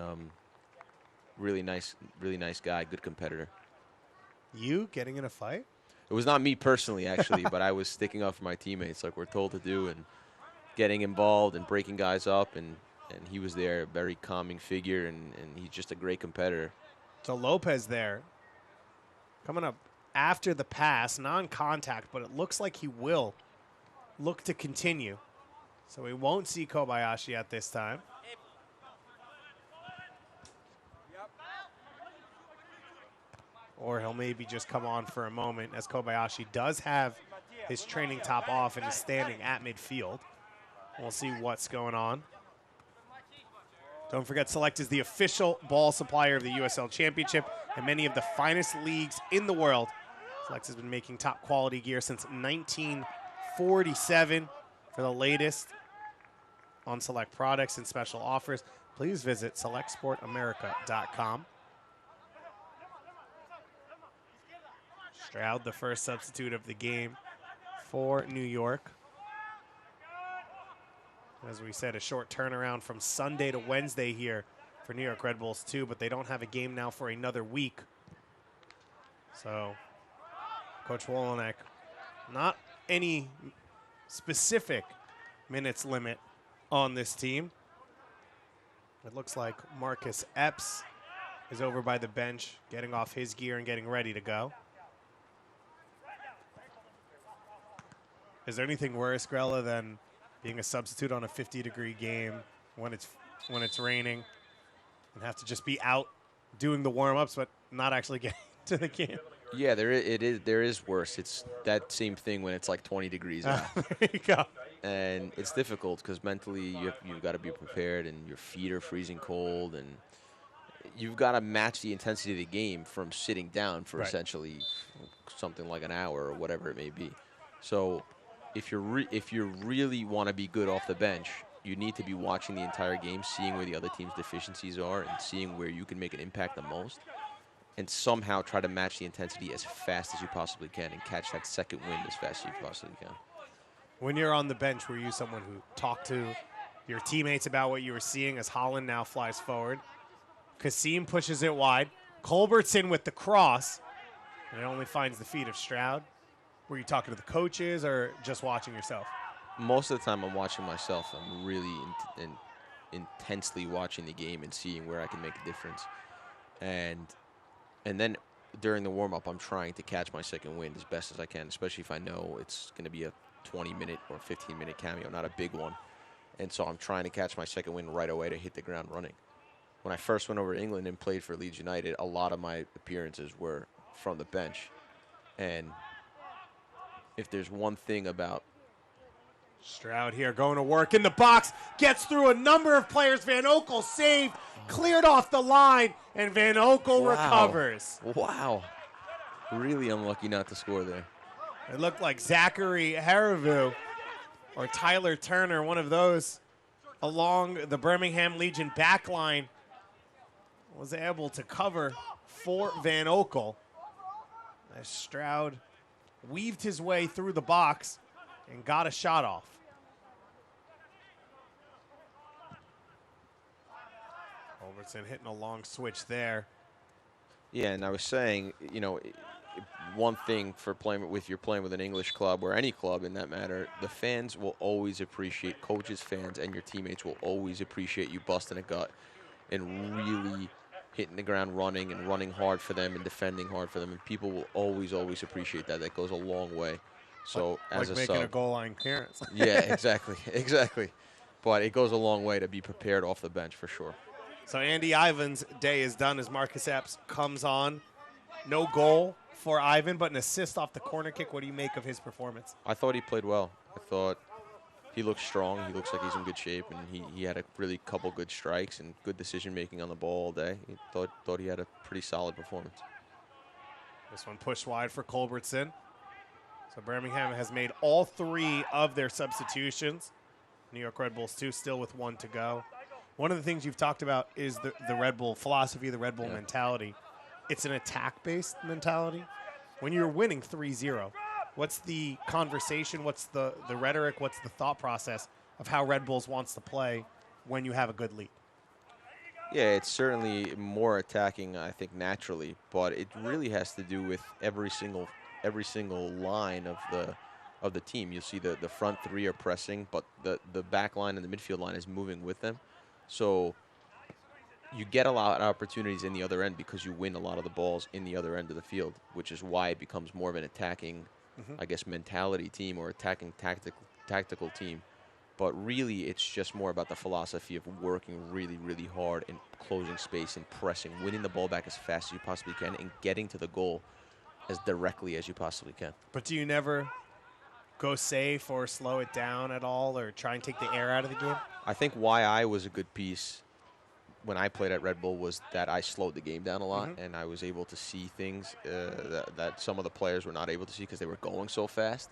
nice guy, good competitor. You getting in a fight? It was not me personally, actually, but I was sticking up for my teammates like we're told to do, and getting involved and breaking guys up, and he was there, a very calming figure, and he's just a great competitor. So Lopez there, coming up after the pass, non-contact, but it looks like he will look to continue. So we won't see Kobayashi at this time. Or he'll maybe just come on for a moment, as Kobayashi does have his training top off and is standing at midfield. We'll see what's going on. Don't forget, Select is the official ball supplier of the USL Championship and many of the finest leagues in the world. Select has been making top quality gear since 1947. For the latest on Select products and special offers, please visit selectsportamerica.com. Stroud, the first substitute of the game for New York. As we said, a short turnaround from Sunday to Wednesday here for New York Red Bulls too, but they don't have a game now for another week. So, Coach Wolonek, not any specific minutes limit on this team. It looks like Marcus Epps is over by the bench, getting off his gear and getting ready to go. Is there anything worse, Grella, than being a substitute on a 50-degree game when it's raining and have to just be out doing the warm-ups but not actually getting to the game? Yeah, there is worse. It's that same thing when it's like 20 degrees out. There you go. And it's difficult because mentally you've got to be prepared, and your feet are freezing cold, and you've got to match the intensity of the game from sitting down for essentially something like an hour or whatever it may be. So if you really want to be good off the bench, you need to be watching the entire game, seeing where the other team's deficiencies are, and seeing where you can make an impact the most, and somehow try to match the intensity as fast as you possibly can and catch that second wind as fast as you possibly can. When you're on the bench, were you someone who talked to your teammates about what you were seeing as Holland now flies forward? Kasim pushes it wide. Colbert's in with the cross, and it only finds the feet of Stroud. Were you talking to the coaches or just watching yourself? Most of the time I'm watching myself. I'm really intensely watching the game and seeing where I can make a difference. And then during the warm-up, I'm trying to catch my second wind as best as I can, especially if I know it's going to be a 20-minute or 15-minute cameo, not a big one. And so I'm trying to catch my second wind right away to hit the ground running. When I first went over to England and played for Leeds United, a lot of my appearances were from the bench. And if there's one thing about Stroud here going to work in the box, gets through a number of players. Van Oekel saved, cleared off the line, and Van Oekel recovers. Wow. Really unlucky not to score there. It looked like Zachary Haravu or Tyler Turner, one of those along the Birmingham Legion backline, was able to cover for Van Oekel as Stroud weaved his way through the box and got a shot off. Culbertson hitting a long switch there. Yeah, and I was saying, you know, one thing for you're playing with an English club or any club in that matter, the fans will always appreciate, coaches, fans, and your teammates will always appreciate you busting a gut and really hitting the ground running and running hard for them and defending hard for them. And people will always, always appreciate that. That goes a long way. So as like a making sub, a goal line clearance. yeah, exactly, exactly. But it goes a long way to be prepared off the bench for sure. So Andy Ivan's day is done as Marcus Epps comes on. No goal for Ivan, but an assist off the corner kick. What do you make of his performance? I thought he played well. I thought he looks strong. He looks like he's in good shape, and he had a really couple good strikes and good decision-making on the ball all day. He thought he had a pretty solid performance. This one pushed wide for Culbertson. So Birmingham has made all 3 of their substitutions. New York Red Bulls 2 still with 1 to go. One of the things you've talked about is the Red Bull philosophy, the Red Bull mentality. It's an attack-based mentality. When you're winning 3-0, what's the conversation, what's the rhetoric, what's the thought process of how Red Bulls wants to play when you have a good lead? Yeah, it's certainly more attacking, I think, naturally, but it really has to do with every single line of the team. You'll see the front 3 are pressing, but the back line and the midfield line is moving with them. So you get a lot of opportunities in the other end because you win a lot of the balls in the other end of the field, which is why it becomes more of an attacking, I guess, mentality team or attacking tactical team. But really, it's just more about the philosophy of working really, really hard and closing space and pressing, winning the ball back as fast as you possibly can, and getting to the goal as directly as you possibly can. But do you never go safe or slow it down at all or try and take the air out of the game? I think why I was a good piece when I played at Red Bull was that I slowed the game down a lot, and I was able to see things that some of the players were not able to see because they were going so fast.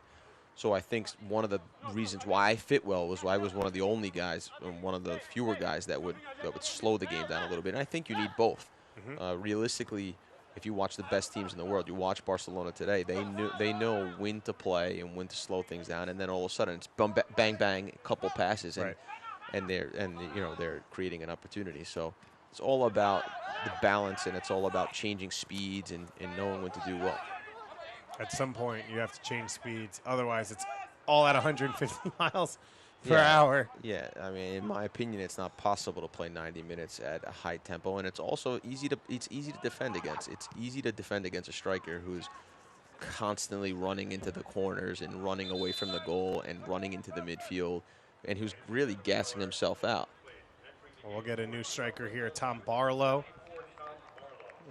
So I think one of the reasons why I fit well was I was one of the only guys, one of the fewer guys that would slow the game down a little bit. And I think you need both. Realistically, if you watch the best teams in the world, you watch Barcelona today, they know when to play and when to slow things down, and then all of a sudden it's bang bang, a couple passes, and they're creating an opportunity. So it's all about the balance, and it's all about changing speeds and knowing when to do what. At some point, you have to change speeds. Otherwise, it's all at 150 miles per hour. Yeah, I mean, in my opinion, it's not possible to play 90 minutes at a high tempo, and it's also easy to defend against. It's easy to defend against a striker who's constantly running into the corners and running away from the goal and running into the midfield, and who's really gassing himself out. Well, we'll get a new striker here. Tom Barlow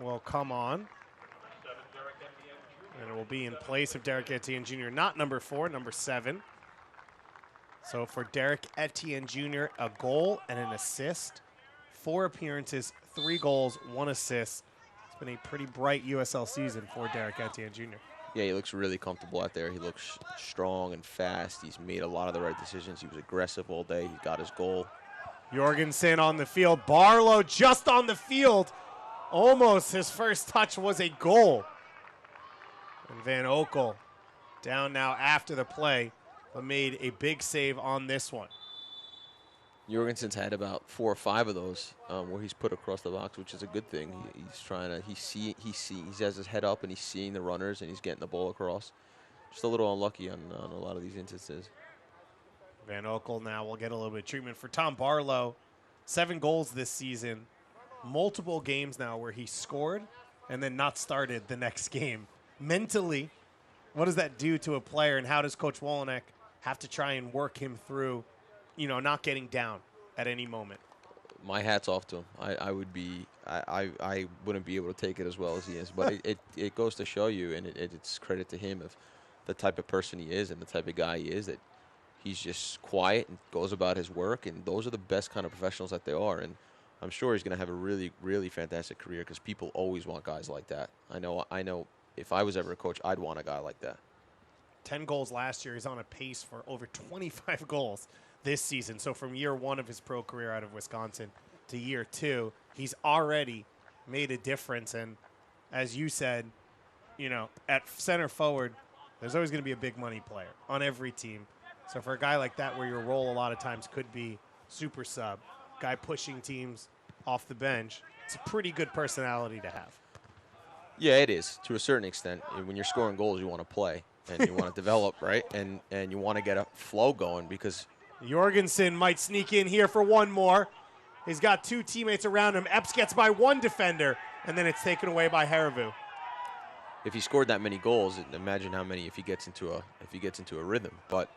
will come on. And it will be in place of Derek Etienne Jr., not number 4, number 7. So for Derek Etienne Jr., a goal and an assist. 4 appearances, 3 goals, 1 assist. It's been a pretty bright USL season for Derek Etienne Jr. Yeah, he looks really comfortable out there. He looks strong and fast. He's made a lot of the right decisions. He was aggressive all day. He got his goal. Jorgensen on the field. Barlow just on the field. Almost his first touch was a goal. And Van Oekel down now after the play, but made a big save on this one. Jorgensen's had about 4 or 5 of those where he's put across the box, which is a good thing. He's trying to, he has his head up and he's seeing the runners and he's getting the ball across. Just a little unlucky on a lot of these instances. Van Oekel now will get a little bit of treatment. For Tom Barlow, 7 goals this season, multiple games now where he scored and then not started the next game. Mentally, what does that do to a player, and how does Coach Wolenek have to try and work him through, not getting down at any moment? My hat's off to him. I wouldn't be able to take it as well as he is, but it goes to show you, and it's credit to him of the type of person he is and the type of guy he is, that he's just quiet and goes about his work, and those are the best kind of professionals that they are. And I'm sure he's going to have a really, really fantastic career because people always want guys like that. I know. If I was ever a coach, I'd want a guy like that. 10 goals last year. He's on a pace for over 25 goals this season. So from year 1 of his pro career out of Wisconsin to year 2, he's already made a difference. And as you said, at center forward, there's always going to be a big money player on every team. So for a guy like that, where your role a lot of times could be super sub, guy pushing teams off the bench, it's a pretty good personality to have. Yeah, it is to a certain extent. When you're scoring goals, you want to play and you want to develop, right? And you want to get a flow going because Jorgensen might sneak in here for one more. He's got 2 teammates around him. Epps gets by 1 defender, and then it's taken away by Haravu. if he scored that many goals, imagine how many if he gets into a rhythm. But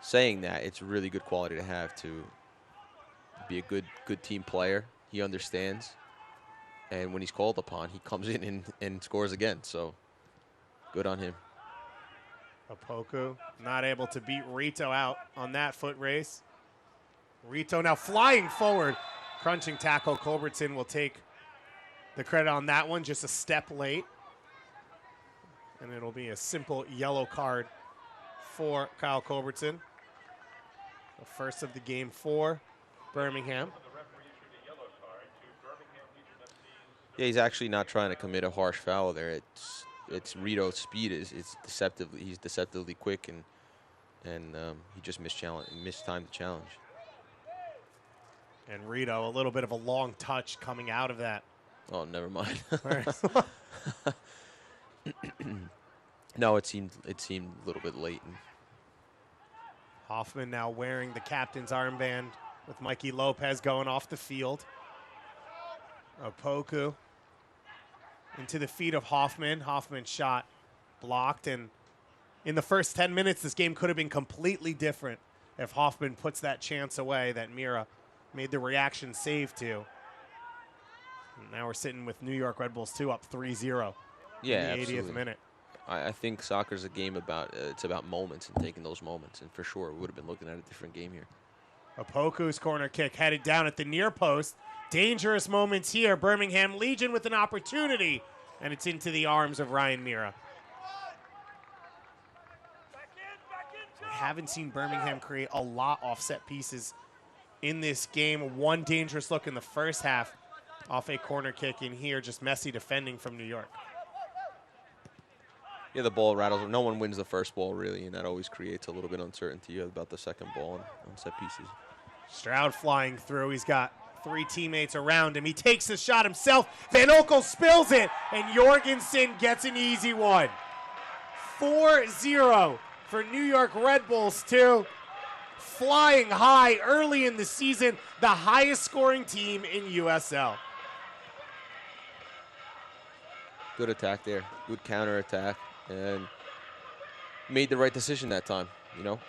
saying that, it's really good quality to have to be a good team player. He understands, and when he's called upon, he comes in and scores again. So good on him. Opoku not able to beat Rito out on that foot race. Rito now flying forward. Crunching tackle. Culbertson will take the credit on that one, just a step late. And it'll be a simple yellow card for Kyle Culbertson. The first of the game for Birmingham. Yeah, he's actually not trying to commit a harsh foul there. It's Rito's speed it's deceptively. He's deceptively quick and he just mistimed the challenge. And Rito, a little bit of a long touch coming out of that. Oh, never mind. No, it seemed a little bit late. Hoffman now wearing the captain's armband with Mikey Lopez going off the field. Opoku into the feet of Hoffman. Hoffman's shot blocked, and in the first 10 minutes, this game could have been completely different if Hoffman puts that chance away that Mira made the reaction save to. And now we're sitting with New York Red Bulls 2 up 3-0 Yeah, in the 80th absolutely. minute. I think soccer's a game about it's about moments and taking those moments, and for sure we would have been looking at a different game here. Opoku's corner kick headed down at the near post. Dangerous moments here. Birmingham Legion with an opportunity, and it's into the arms of Ryan Mira. We haven't seen Birmingham create a lot off set pieces in this game. One dangerous look in the first half off a corner kick in here. Just messy defending from New York. Yeah, the ball rattles. No one wins the first ball, really, and that always creates a little bit of uncertainty about the second ball on set pieces. Stroud flying through. He's got 3 teammates around him. He takes the shot himself. Van Oekel spills it, and Jorgensen gets an easy one. 4-0 for New York Red Bulls 2. Flying high early in the season, the highest scoring team in USL. Good attack there. Good counter attack. And made the right decision that time, you know.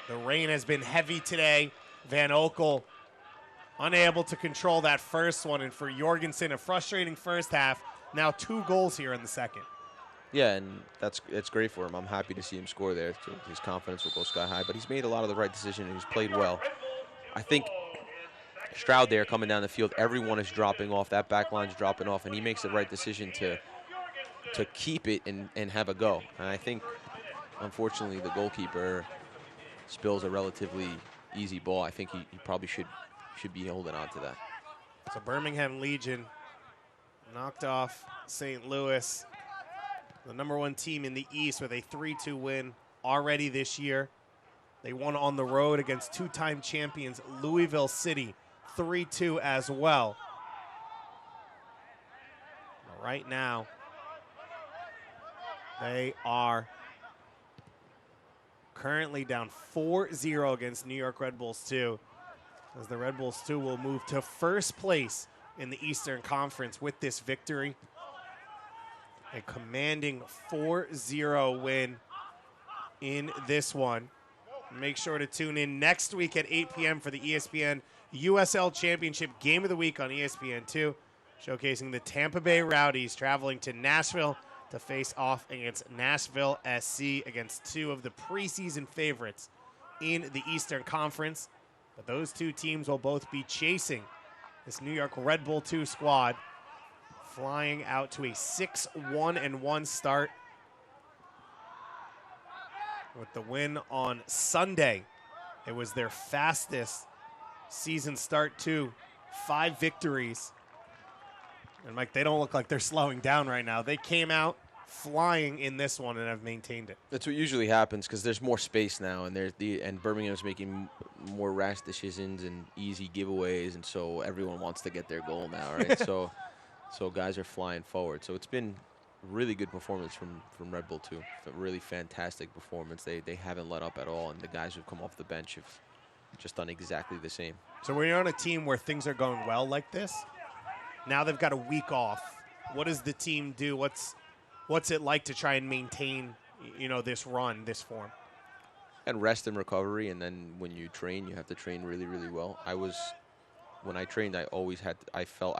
The rain has been heavy today. Van Oekel unable to control that first one. And for Jorgensen, a frustrating first half. Now 2 goals here in the second. Yeah, and it's great for him. I'm happy to see him score there. So his confidence will go sky high. But he's made a lot of the right decisions, and he's played well. I think Stroud there coming down the field, everyone is dropping off. That back line's dropping off, and he makes the right decision to keep it and have a go. And I think, unfortunately, the goalkeeper spills a relatively easy ball. I think he probably should be holding on to that. So Birmingham Legion knocked off St. Louis, the #1 team in the East, with a 3-2 win already this year. They won on the road against 2-time champions Louisville City, 3-2 as well. But right now, they are currently down 4-0 against New York Red Bulls 2, as the Red Bulls 2 will move to first place in the Eastern Conference with this victory. A commanding 4-0 win in this one. Make sure to tune in next week at 8 p.m. for the ESPN USL Championship Game of the Week on ESPN2, showcasing the Tampa Bay Rowdies traveling to Nashville to face off against Nashville SC, against 2 of the preseason favorites in the Eastern Conference. But those 2 teams will both be chasing this New York Red Bull 2 squad, flying out to a 6-1-1 start with the win on Sunday. It was their fastest season start to 5 victories. And Mike, they don't look like they're slowing down right now. They came out flying in this one and have maintained it. That's what usually happens because there's more space now, and Birmingham's making more rash decisions and easy giveaways, and so everyone wants to get their goal now, right? So So guys are flying forward. So it's been really good performance from Red Bull too. A really fantastic performance. They haven't let up at all, and the guys who've come off the bench have just done exactly the same. So when you're on a team where things are going well like this, now they've got a week off. What does the team do? What's it like to try and maintain, this run, this form? And rest and recovery, and then when you train, you have to train really, really well. When I trained, I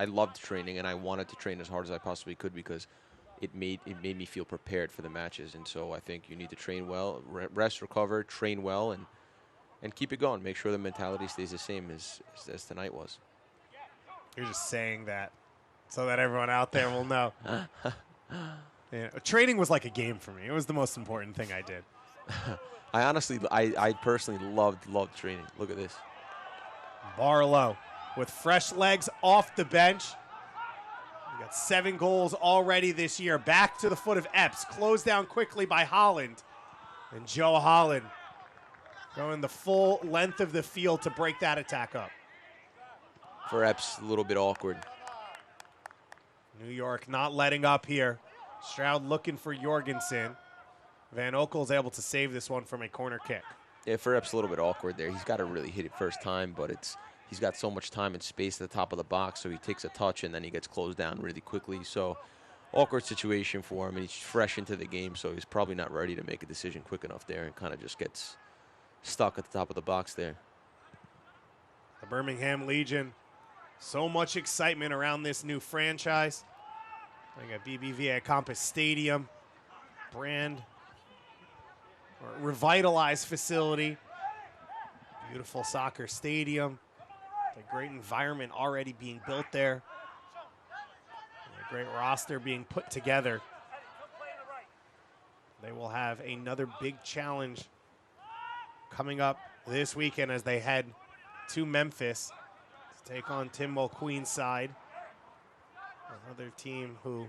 loved training, and I wanted to train as hard as I possibly could because it made me feel prepared for the matches. And so I think you need to train well, rest, recover, train well, and keep it going. Make sure the mentality stays the same as tonight was. You're just saying that so that everyone out there will know. Training was like a game for me. It was the most important thing I did. I personally loved training. Look at this. Barlow with fresh legs off the bench. We got 7 goals already this year. Back to the foot of Epps. Closed down quickly by Holland. And Joe Holland going the full length of the field to break that attack up. For Epps, a little bit awkward. New York not letting up here. Stroud looking for Jorgensen. Van Okel's able to save this one from a corner kick. Yeah, for Epps, a little bit awkward there. He's got to really hit it first time, but he's got so much time and space at the top of the box, so he takes a touch and then he gets closed down really quickly. So awkward situation for him, and he's fresh into the game, so he's probably not ready to make a decision quick enough there and kind of just gets stuck at the top of the box there. The Birmingham Legion, so much excitement around this new franchise. Playing at BBVA Compass Stadium, revitalized facility, beautiful soccer stadium, a great environment already being built there, and a great roster being put together. They will have another big challenge coming up this weekend as they head to Memphis to take on Tim Mulqueen's side, another team who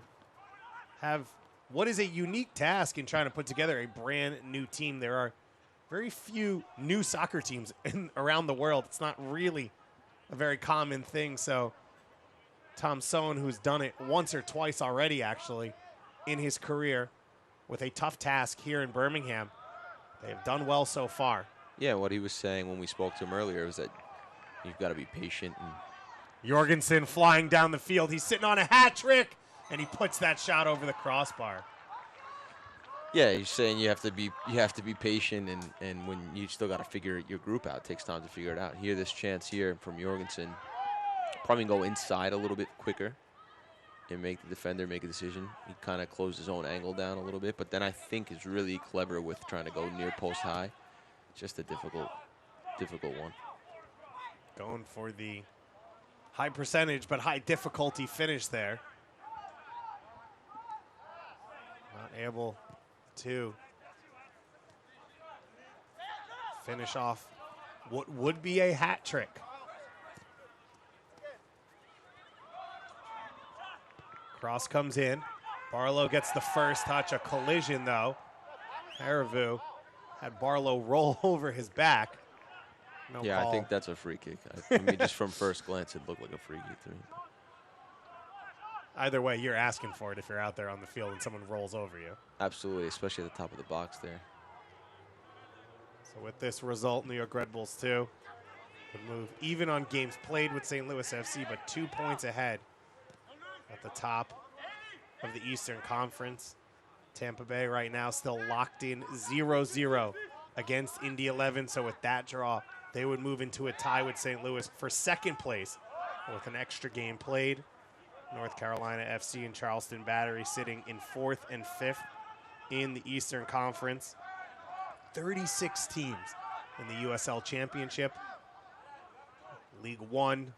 have what is a unique task in trying to put together a brand new team. There are very few new soccer teams around the world. It's not really a very common thing. So Tom Sohn, who's done it once or twice already, actually, in his career with a tough task here in Birmingham, they have done well so far. Yeah, what he was saying when we spoke to him earlier was that you've got to be patient. And Jorgensen flying down the field. He's sitting on a hat trick, and he puts that shot over the crossbar. Yeah, he's saying you have to be patient, and when you still got to figure your group out, it takes time to figure it out. Here, this chance here from Jorgensen, probably go inside a little bit quicker and make the defender make a decision. He kind of closed his own angle down a little bit, but then I think is really clever with trying to go near post high. Just a difficult one. Going for the high percentage but high difficulty finish there. Not able to finish off what would be a hat trick. Cross comes in. Barlow gets the first touch. A collision, though. Haravu had Barlow roll over his back. No yeah, call. I think that's a free kick. I mean, just from first glance, it looked like a free kick to me. Either way, you're asking for it if you're out there on the field and someone rolls over you. Absolutely, especially at the top of the box there. So with this result, New York Red Bulls 2 would move even on games played with St. Louis FC, but 2 points ahead at the top of the Eastern Conference. Tampa Bay right now still locked in 0-0 against Indy 11. So with that draw, they would move into a tie with St. Louis for second place with an extra game played. North Carolina FC and Charleston Battery sitting in 4th and 5th in the Eastern Conference. 36 teams in the USL Championship. League One,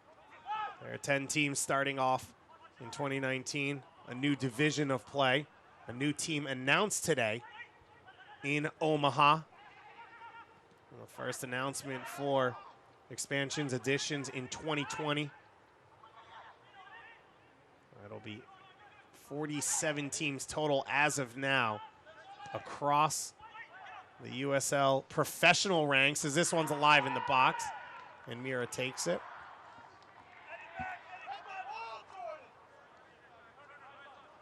there are 10 teams starting off in 2019. A new division of play. A new team announced today in Omaha. The first announcement for expansions, additions in 2020. That'll be 47 teams total as of now across the USL professional ranks, as this one's alive in the box, and Mira takes it.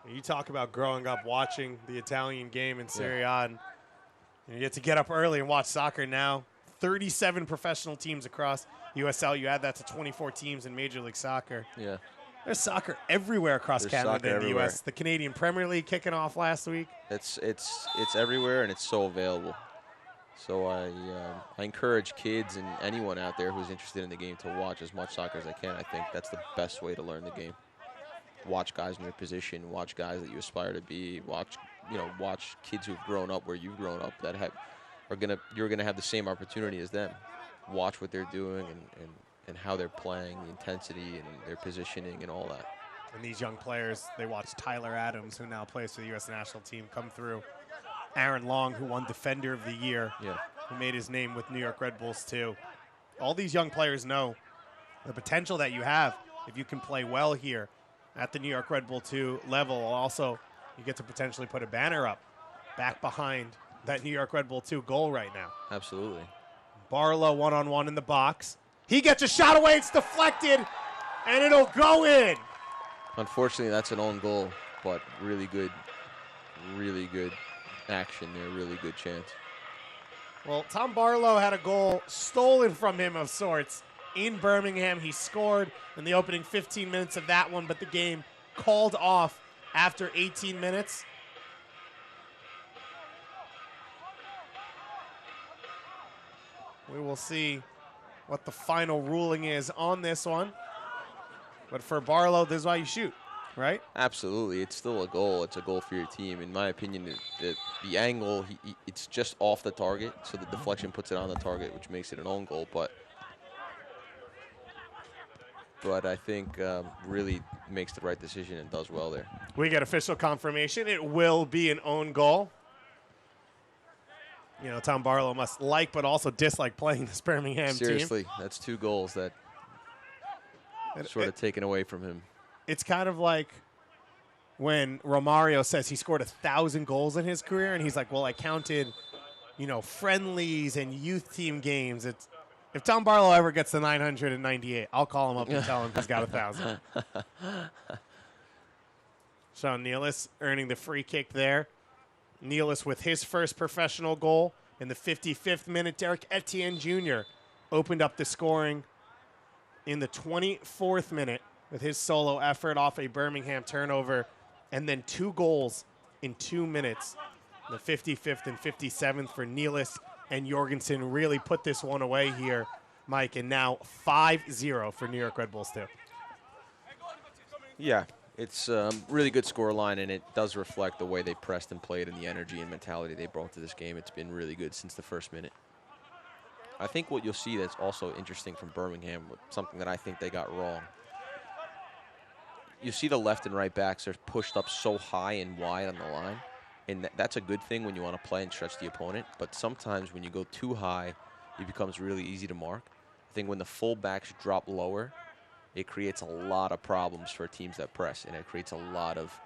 You talk about growing up watching the Italian game in Serie A, and you get to get up early and watch soccer now. 37 professional teams across USL. You add that to 24 teams in Major League Soccer. Yeah. There's soccer everywhere across Canada and the U.S. The Canadian Premier League kicking off last week. It's everywhere, and it's so available. So I encourage kids and anyone out there who's interested in the game to watch as much soccer as I can. I think that's the best way to learn the game. Watch guys in your position. Watch guys that you aspire to be. Watch kids who've grown up where you've grown up that you're gonna have the same opportunity as them. Watch what they're doing and how they're playing, the intensity and their positioning and all that. And these young players, they watch Tyler Adams, who now plays for the U.S. national team, come through. Aaron Long, who won Defender of the Year, who made his name with New York Red Bulls too. All these young players know the potential that you have if you can play well here at the New York Red Bull 2 level. Also, you get to potentially put a banner up back behind that New York Red Bull 2 goal right now. Absolutely. Barlow one-on-one in the box. He gets a shot away. It's deflected, and it'll go in. Unfortunately, that's an own goal, but really good action there, really good chance. Well, Tom Barlow had a goal stolen from him of sorts in Birmingham. He scored in the opening 15 minutes of that one, but the game called off after 18 minutes. We will see what the final ruling is on this one. But for Barlow, this is why you shoot, right? Absolutely. It's still a goal. It's a goal for your team. In my opinion, the angle, it's just off the target, so the deflection puts it on the target, which makes it an own goal. But I think really makes the right decision and does well there. We get official confirmation. It will be an own goal. You know, Tom Barlow must like but also dislike playing this Birmingham team. Seriously, that's 2 goals that sort of taken away from him. It's kind of like when Romario says he scored 1,000 goals in his career, and he's like, well, I counted, friendlies and youth team games. It's if Tom Barlow ever gets to 998, I'll call him up and tell him he's got 1,000. Sean Nealis earning the free kick there. Nealis with his first professional goal in the 55th minute. Derek Etienne Jr. opened up the scoring in the 24th minute with his solo effort off a Birmingham turnover, and then 2 goals in 2 minutes. The 55th and 57th for Nealis and Jorgensen really put this one away here, Mike, and now 5-0 for New York Red Bulls too. Yeah. It's a really good scoreline, and it does reflect the way they pressed and played and the energy and mentality they brought to this game. It's been really good since the first minute. I think what you'll see that's also interesting from Birmingham, something that I think they got wrong. You see the left and right backs are pushed up so high and wide on the line, and that's a good thing when you want to play and stretch the opponent. But sometimes when you go too high, it becomes really easy to mark. I think when the full backs drop lower, it creates a lot of problems for teams that press, and it creates a lot of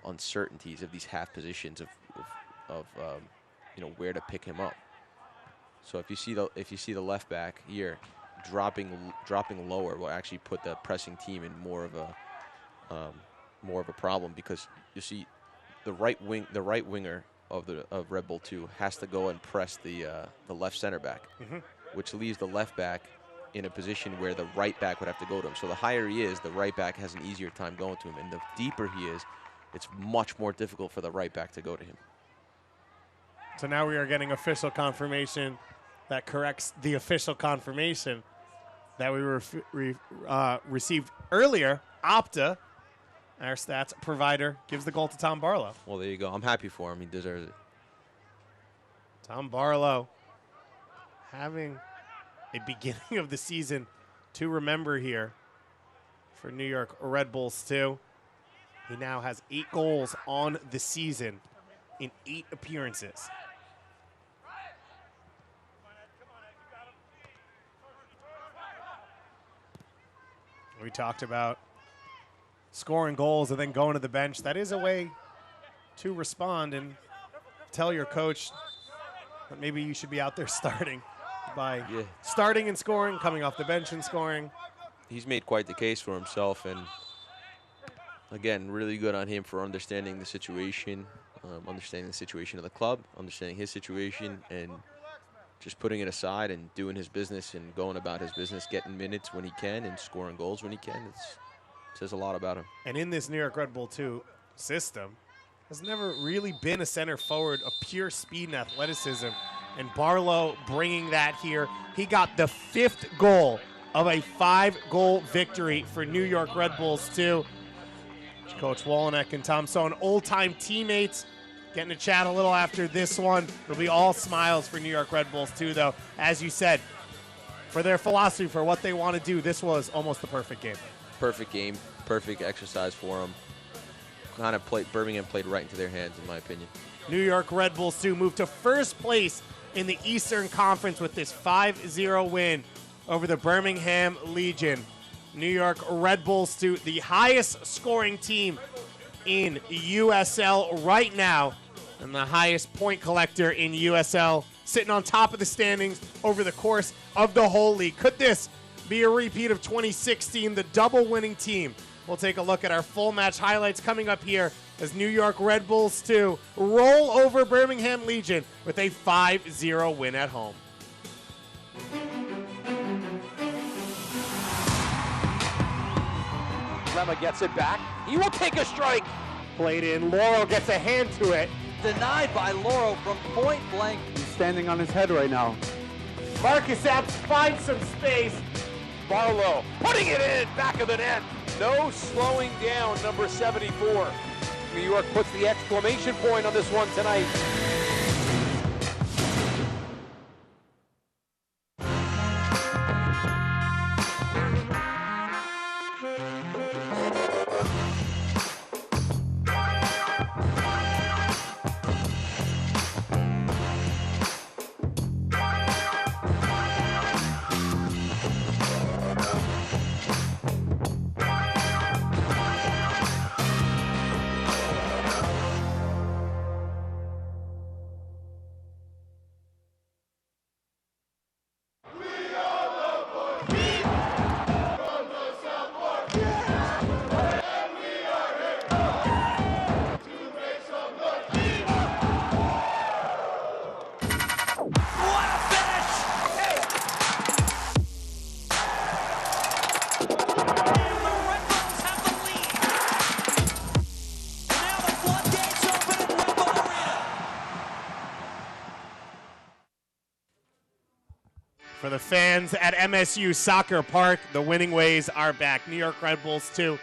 uncertainties of these half positions of where to pick him up. So if you see the left back here dropping lower, will actually put the pressing team in more of a problem, because you see the right winger of Red Bull 2 has to go and press the left center back, which leaves the left back in a position where the right back would have to go to him. So the higher he is, the right back has an easier time going to him. And the deeper he is, it's much more difficult for the right back to go to him. So now we are getting official confirmation that corrects the official confirmation that we received earlier. Opta, our stats provider, gives the goal to Tom Barlow. Well, there you go. I'm happy for him. He deserves it. Tom Barlow having a beginning of the season to remember here for New York Red Bulls too. He now has 8 goals on the season in 8 appearances. We talked about scoring goals and then going to the bench. That is a way to respond and tell your coach that maybe you should be out there starting by starting and scoring, coming off the bench and scoring. He's made quite the case for himself, and Again, really good on him for understanding the situation, understanding the situation of the club, understanding his situation, and just putting it aside and doing his business and going about his business, getting minutes when he can and scoring goals when he can. It says a lot about him. And in this New York Red Bull 2 system, has never really been a center forward of pure speed and athleticism. And Barlow bringing that here. He got the 5th goal of a 5-goal victory for New York Red Bulls 2. Coach Wolonek and Tom Sohn, old-time teammates, getting to chat a little after this one. It'll be all smiles for New York Red Bulls too, though. As you said, for their philosophy, for what they want to do, this was almost the perfect game. Perfect game, perfect exercise for them. Birmingham played right into their hands, in my opinion. New York Red Bulls 2 moved to first place in the Eastern Conference with this 5-0 win over the Birmingham Legion. New York Red Bulls 2, the highest scoring team in USL right now, and the highest point collector in USL, sitting on top of the standings over the course of the whole league. Could this be a repeat of 2016, the double winning team? We'll take a look at our full match highlights coming up here as New York Red Bulls 2 roll over Birmingham Legion with a 5-0 win at home. Lemma gets it back. He will take a strike. Played in. Laurel gets a hand to it. Denied by Laurel from point blank. He's standing on his head right now. Marcus Epps finds some space. Barlow putting it in, back of the net. No slowing down, number 74. New York puts the exclamation point on this one tonight. For the fans at MSU Soccer Park, the winning ways are back. New York Red Bulls 2,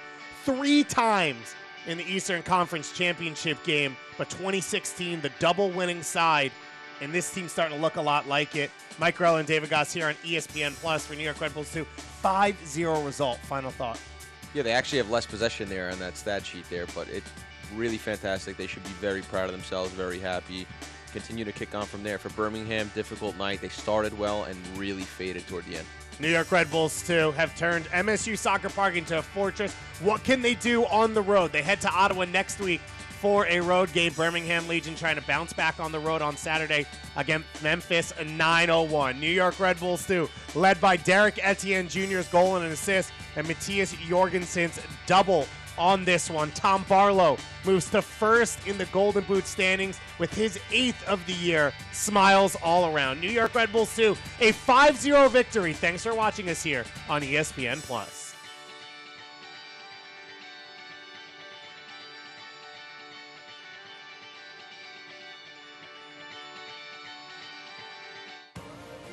3 times in the Eastern Conference Championship game, but 2016, the double winning side, and this team's starting to look a lot like it. Mike Grell and David Goss here on ESPN Plus for New York Red Bulls 2. 5-0 result. Final thought. Yeah, they actually have less possession there on that stat sheet there, but it's really fantastic. They should be very proud of themselves, very happy. Continue to kick on from there. For Birmingham, difficult night. They started well and really faded toward the end. New York Red Bulls 2 have turned MSU Soccer Park into a fortress. What can they do on the road? They head to Ottawa next week for a road game. Birmingham Legion trying to bounce back on the road on Saturday against Memphis 901. New York Red Bulls 2, led by Derek Etienne Jr.'s goal and an assist, and Matthias Jorgensen's double on this one. Tom Barlow moves to first in the Golden Boot standings with his 8th of the year. Smiles all around. New York Red Bulls 2, a 5-0 victory. Thanks for watching us here on ESPN Plus.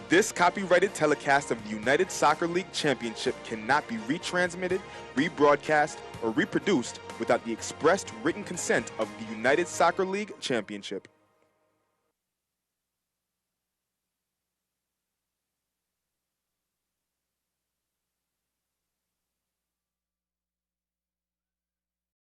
This copyrighted telecast of the United Soccer League Championship cannot be retransmitted, rebroadcast, or reproduced without the expressed written consent of the United Soccer League Championship.